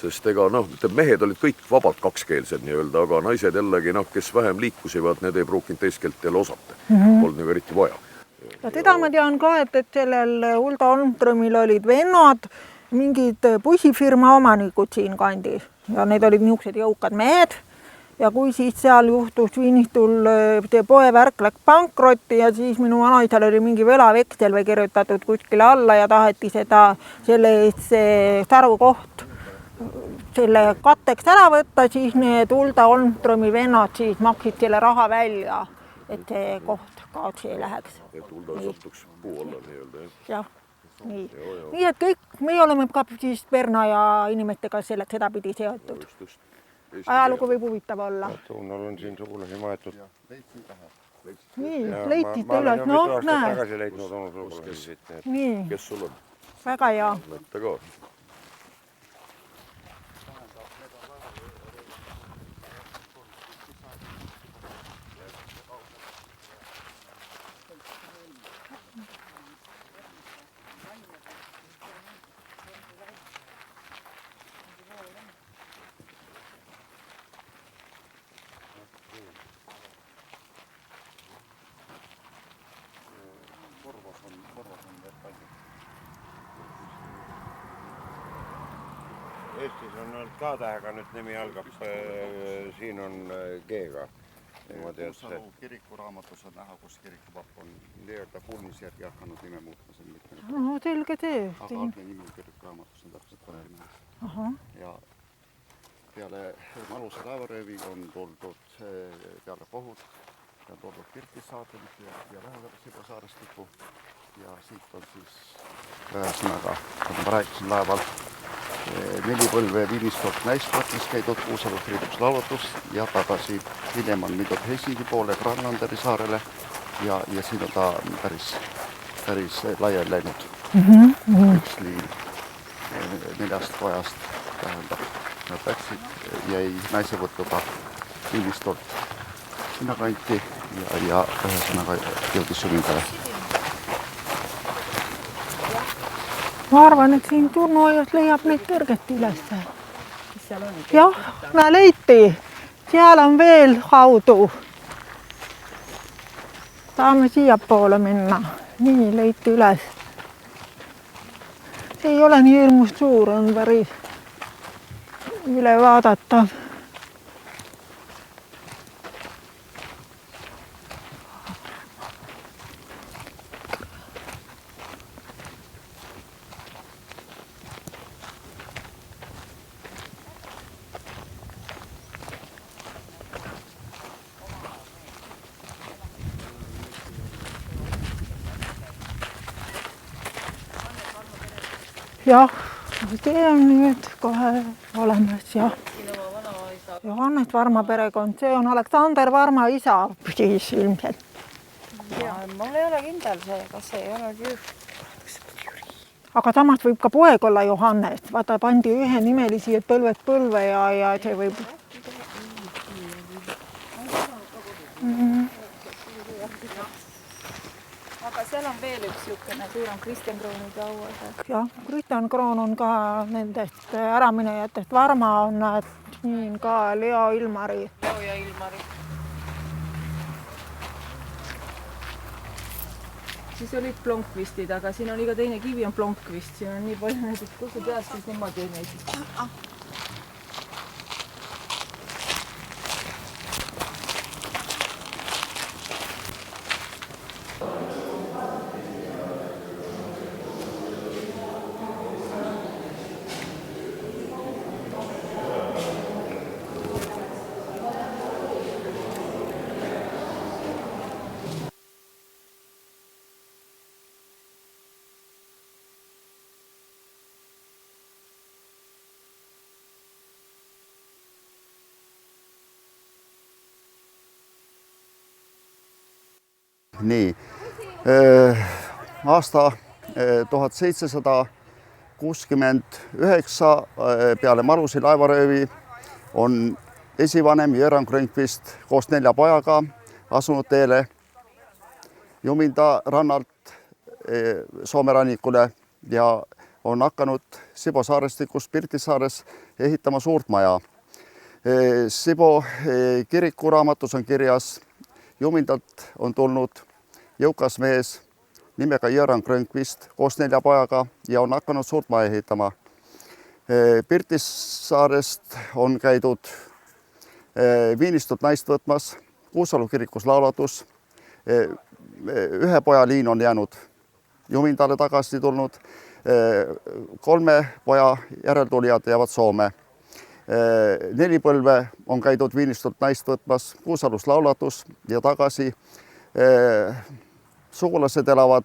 sest ega mehed olid kõik vabalt kakskeelsed nii-öelda, aga naised jällegi, kes vähem liikusivad, need ei pruukinud teist keelt jälle osata. Polnud nagu eriti vaja. Ja teda ma tean ka, et sellel Hulda Holmströmil olid vennad, mingid bussifirma omanikud siin kandis ja need olid niisugused jõukad mehed ja kui siis seal juhtus Vinnistul see poevärk läks pankrotti ja siis minu vanaisal oli mingi velaveksel või kirjutatud kuskile alla ja taheti selle eest see sarukoht selle katteks ära võtta, siis need Hulda Holmströmi vennad siis maksid selle raha välja, et see koht kaotsi ei läheks. Et Hulda sattuks puu alla nii-öelda. Jah. Nii. Nii, et kõik, meie oleme ka siis Perna ja inimestega seda pidi seotud. Ajalugu võib huvitav olla. Tuunal on siin sugulasi maetud. Nii, leitiste üles, näe. Tagasi leidnud onu sugulasi siit. Nii, Kes sul on? väga hea. Näete ka. Eestis on olnud K-tähega, nüüd nimi algab, siin on G-ga. Kuusalu kirikuraamatus on näha, kus kirikupapp on nii-öelda pulmis järgi hakanud nime muutma. No selge see. Aga algne nimi kirikuraamatus on täpselt ka nime. Ja peale Maluse laevaröövi on tuldud peale Pohut ja tuldud Kirkissaartelt ja Lähedal saarestiku. Ja siit on siis ühesõnaga, kui ma rääkisin laeval, 4 põlve Viimistort Näisportis käidud Kuusalust Riiduks laulutus ja tagasi. Hiljem on mindud Helsingi poole Granlanderi saarele ja siin on ta päris laiali läinud. Üks liin 4 kojast, tähendab, nad läksid, jäi naisevõtuga Viimistort sinna kanti ja ühesõnaga jõudis Sumingale. Ma arvan, et siin turnuaias leiab neid tõrgeti üles. Jah, leiti. Seal on veel haudu. Saame siia poole minna. Nii leiti üles. See ei ole nii hirmus suur, on päris üle vaadata. Jah, see on nüüd kohe olemas, jah. Johannes Varma perekond, see on Aleksander Varma isa siis ilmselt. Mul ei ole kindel see, kas see ei ole Jüri. Aga samas võib ka poeg olla Johannes. Vaata, pandi ühe nimelisi, et põlved põlve ja see võib... Aga seal on veel üks niisugune suurem Kristjan Krooniga auas. Jah, Kristjan Kroon on ka nendest äraminejatest. Varma on siin ka Leo Ilmari. Leo ja Ilmari. Siis olid Blomqvistid, aga siin on iga teine kivi on Blomqvist. Siin on nii palju näiteks, kus sa tead, siis niimoodi näiteks. Nii, aasta 1736 69 peale Malusi laevaröövi on esivanem Jüran Grönqvist koos 4 pojaga asunud teele Juminda rannalt Soome rannikule ja on hakanud Sibo saarestikus Pirtissaares ehitama suurt maja. Sibo kirikuraamatus on kirjas, Jumindalt on tulnud jõukas mees nimega Jüran Grönqvist koos 4 pojaga ja on hakanud suurt maja ehitama. Pirtissaarest on käidud Viinistut naist võtmas, Kuusalu kirikus laulatus. 1 poja liin on jäänud Jumindale tagasi tulnud. 3 poja järeltulijad jäävad Soome. 4 põlve on käidud Viinistut naist võtmas, Kuusalus laulatus ja tagasi. Sugulased elavad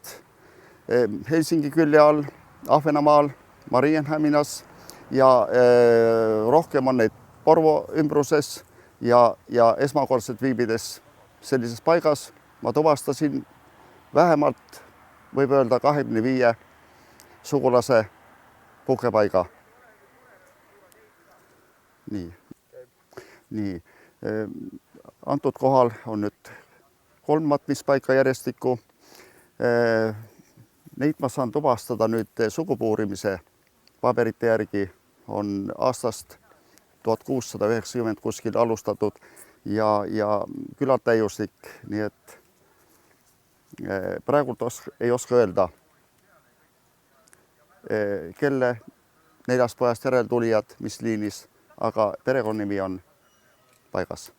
Helsingi külje all, Ahvenamaal, Marienhaminas ja rohkem on neid Porvo ümbruses ja esmakordselt viibides sellises paigas ma tuvastasin vähemalt, võib öelda 25 sugulase pukepaiga. Nii. Antud kohal on nüüd 3 matmispaika järjestikku. Neid ma saan tuvastada nüüd sugupuurimise paberite järgi on aastast 1690 kuskil alustatud ja küllalt täiuslik, nii et praegult ei oska öelda, kelle 4 pojast järeltulijad, mis liinis, aga perekonnanimi on paigas.